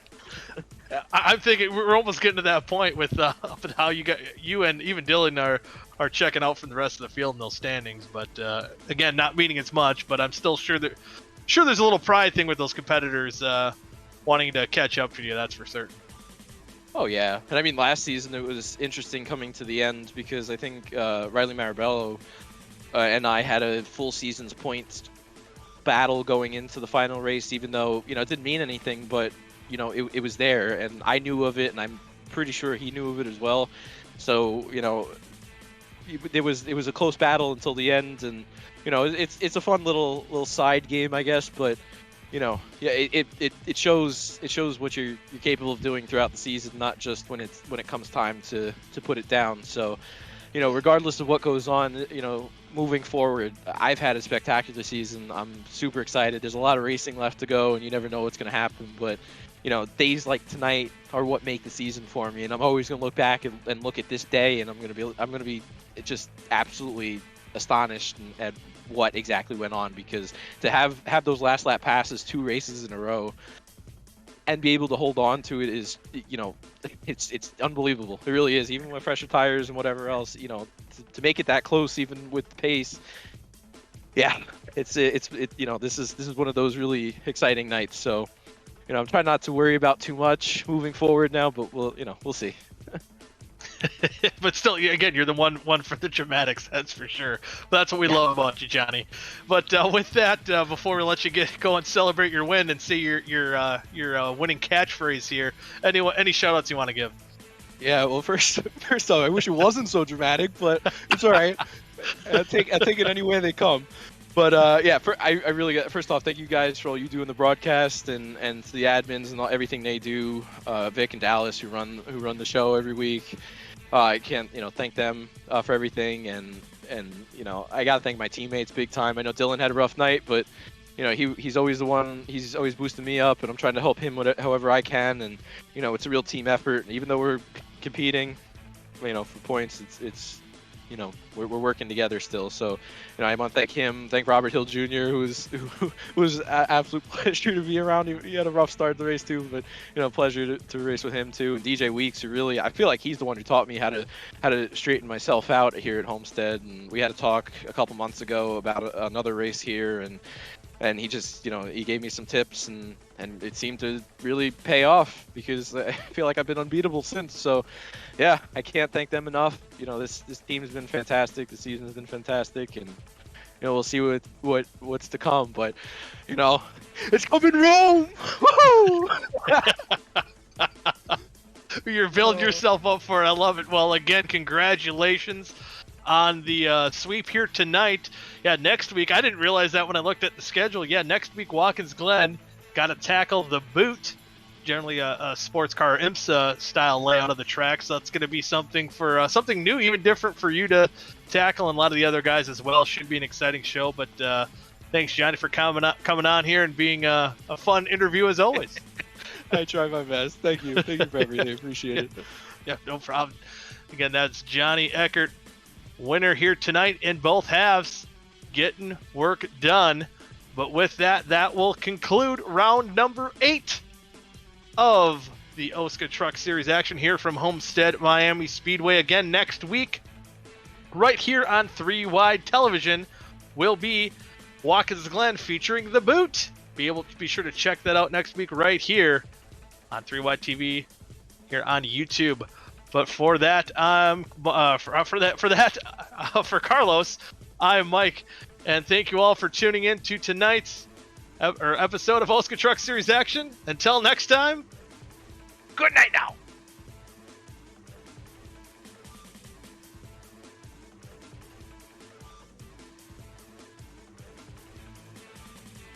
I'm thinking we're almost getting to that point with how you and even Dylan are checking out from the rest of the field in those standings. But again, not meaning as much. But I'm still sure there's a little pride thing with those competitors wanting to catch up to you. That's for certain. Oh yeah, and I mean last season it was interesting coming to the end, because I think Riley Marabello and I had a full season's points battle going into the final race, even though it didn't mean anything, but it was there, and I knew of it, and I'm pretty sure he knew of it as well. So it was a close battle until the end, and it's a fun little side game, I guess, but. Yeah, it shows what you're capable of doing throughout the season, not just when it comes time to put it down. So, regardless of what goes on, moving forward, I've had a spectacular season. I'm super excited. There's a lot of racing left to go, and you never know what's going to happen. But, days like tonight are what make the season for me, and I'm always going to look back and look at this day, and I'm going to be just absolutely astonished at what exactly went on, because to have those last lap passes 2 races in a row and be able to hold on to it is it's unbelievable. It really is, even with fresher tires and whatever else, to make it that close even with the pace. Yeah, this is one of those really exciting nights. So I'm trying not to worry about too much moving forward now, but we'll see. But still, again, you're the one for the dramatics, that's for sure. But that's what we love about you, Johnny. But with that, before we let you go and celebrate your win and see your winning catchphrase here, any shout outs you want to give? Yeah, well, first off, I wish it wasn't so dramatic, but it's all right. I take it any way they come. But I really first off, thank you guys for all you do in the broadcast, and to the admins and everything they do, Vic and Dallas who run the show every week. I can't thank them for everything, and I gotta thank my teammates big time. I know Dylan had a rough night, but he's always the one. He's always boosting me up, and I'm trying to help him however I can. And it's a real team effort. And even though we're competing, for points, it's we're working together still. So I want to thank him, thank Robert Hill Jr., who was an absolute pleasure to be around. He had a rough start to the race too, but pleasure to race with him too. And DJ Weeks, who really, I feel like he's the one who taught me how to straighten myself out here at Homestead. And we had a talk a couple months ago about another race here, and and he just, he gave me some tips, and it seemed to really pay off because I feel like I've been unbeatable since. So, yeah, I can't thank them enough. This team has been fantastic. The season has been fantastic, and we'll see what's to come. But it's coming Rome. Woo! You're building yourself up for it. I love it. Well, again, congratulations on the sweep here tonight. Yeah, next week, I didn't realize that when I looked at the schedule. Yeah, next week, Watkins Glen got to tackle the boot, generally a sports car IMSA style layout of the track. So that's going to be something for something new, even different for you to tackle, and a lot of the other guys as well. Should be an exciting show. But thanks, Johnny, for coming on here and being a fun interview as always. I try my best. Thank you. Thank you for everything. Appreciate it. Yeah, no problem. Again, that's Johnny Eckert, winner here tonight in both halves, getting work done. But with that, that will conclude round number 8 of the OSCA Truck Series action here from Homestead-Miami Speedway. Again, next week, right here on 3 Wide Television, will be Watkins Glen featuring the boot. Be sure to check that out next week right here on 3 Wide TV here on YouTube. But for that, for Carlos, I'm Mike, and thank you all for tuning in to tonight's episode of OSCA Truck Series Action. Until next time, good night now.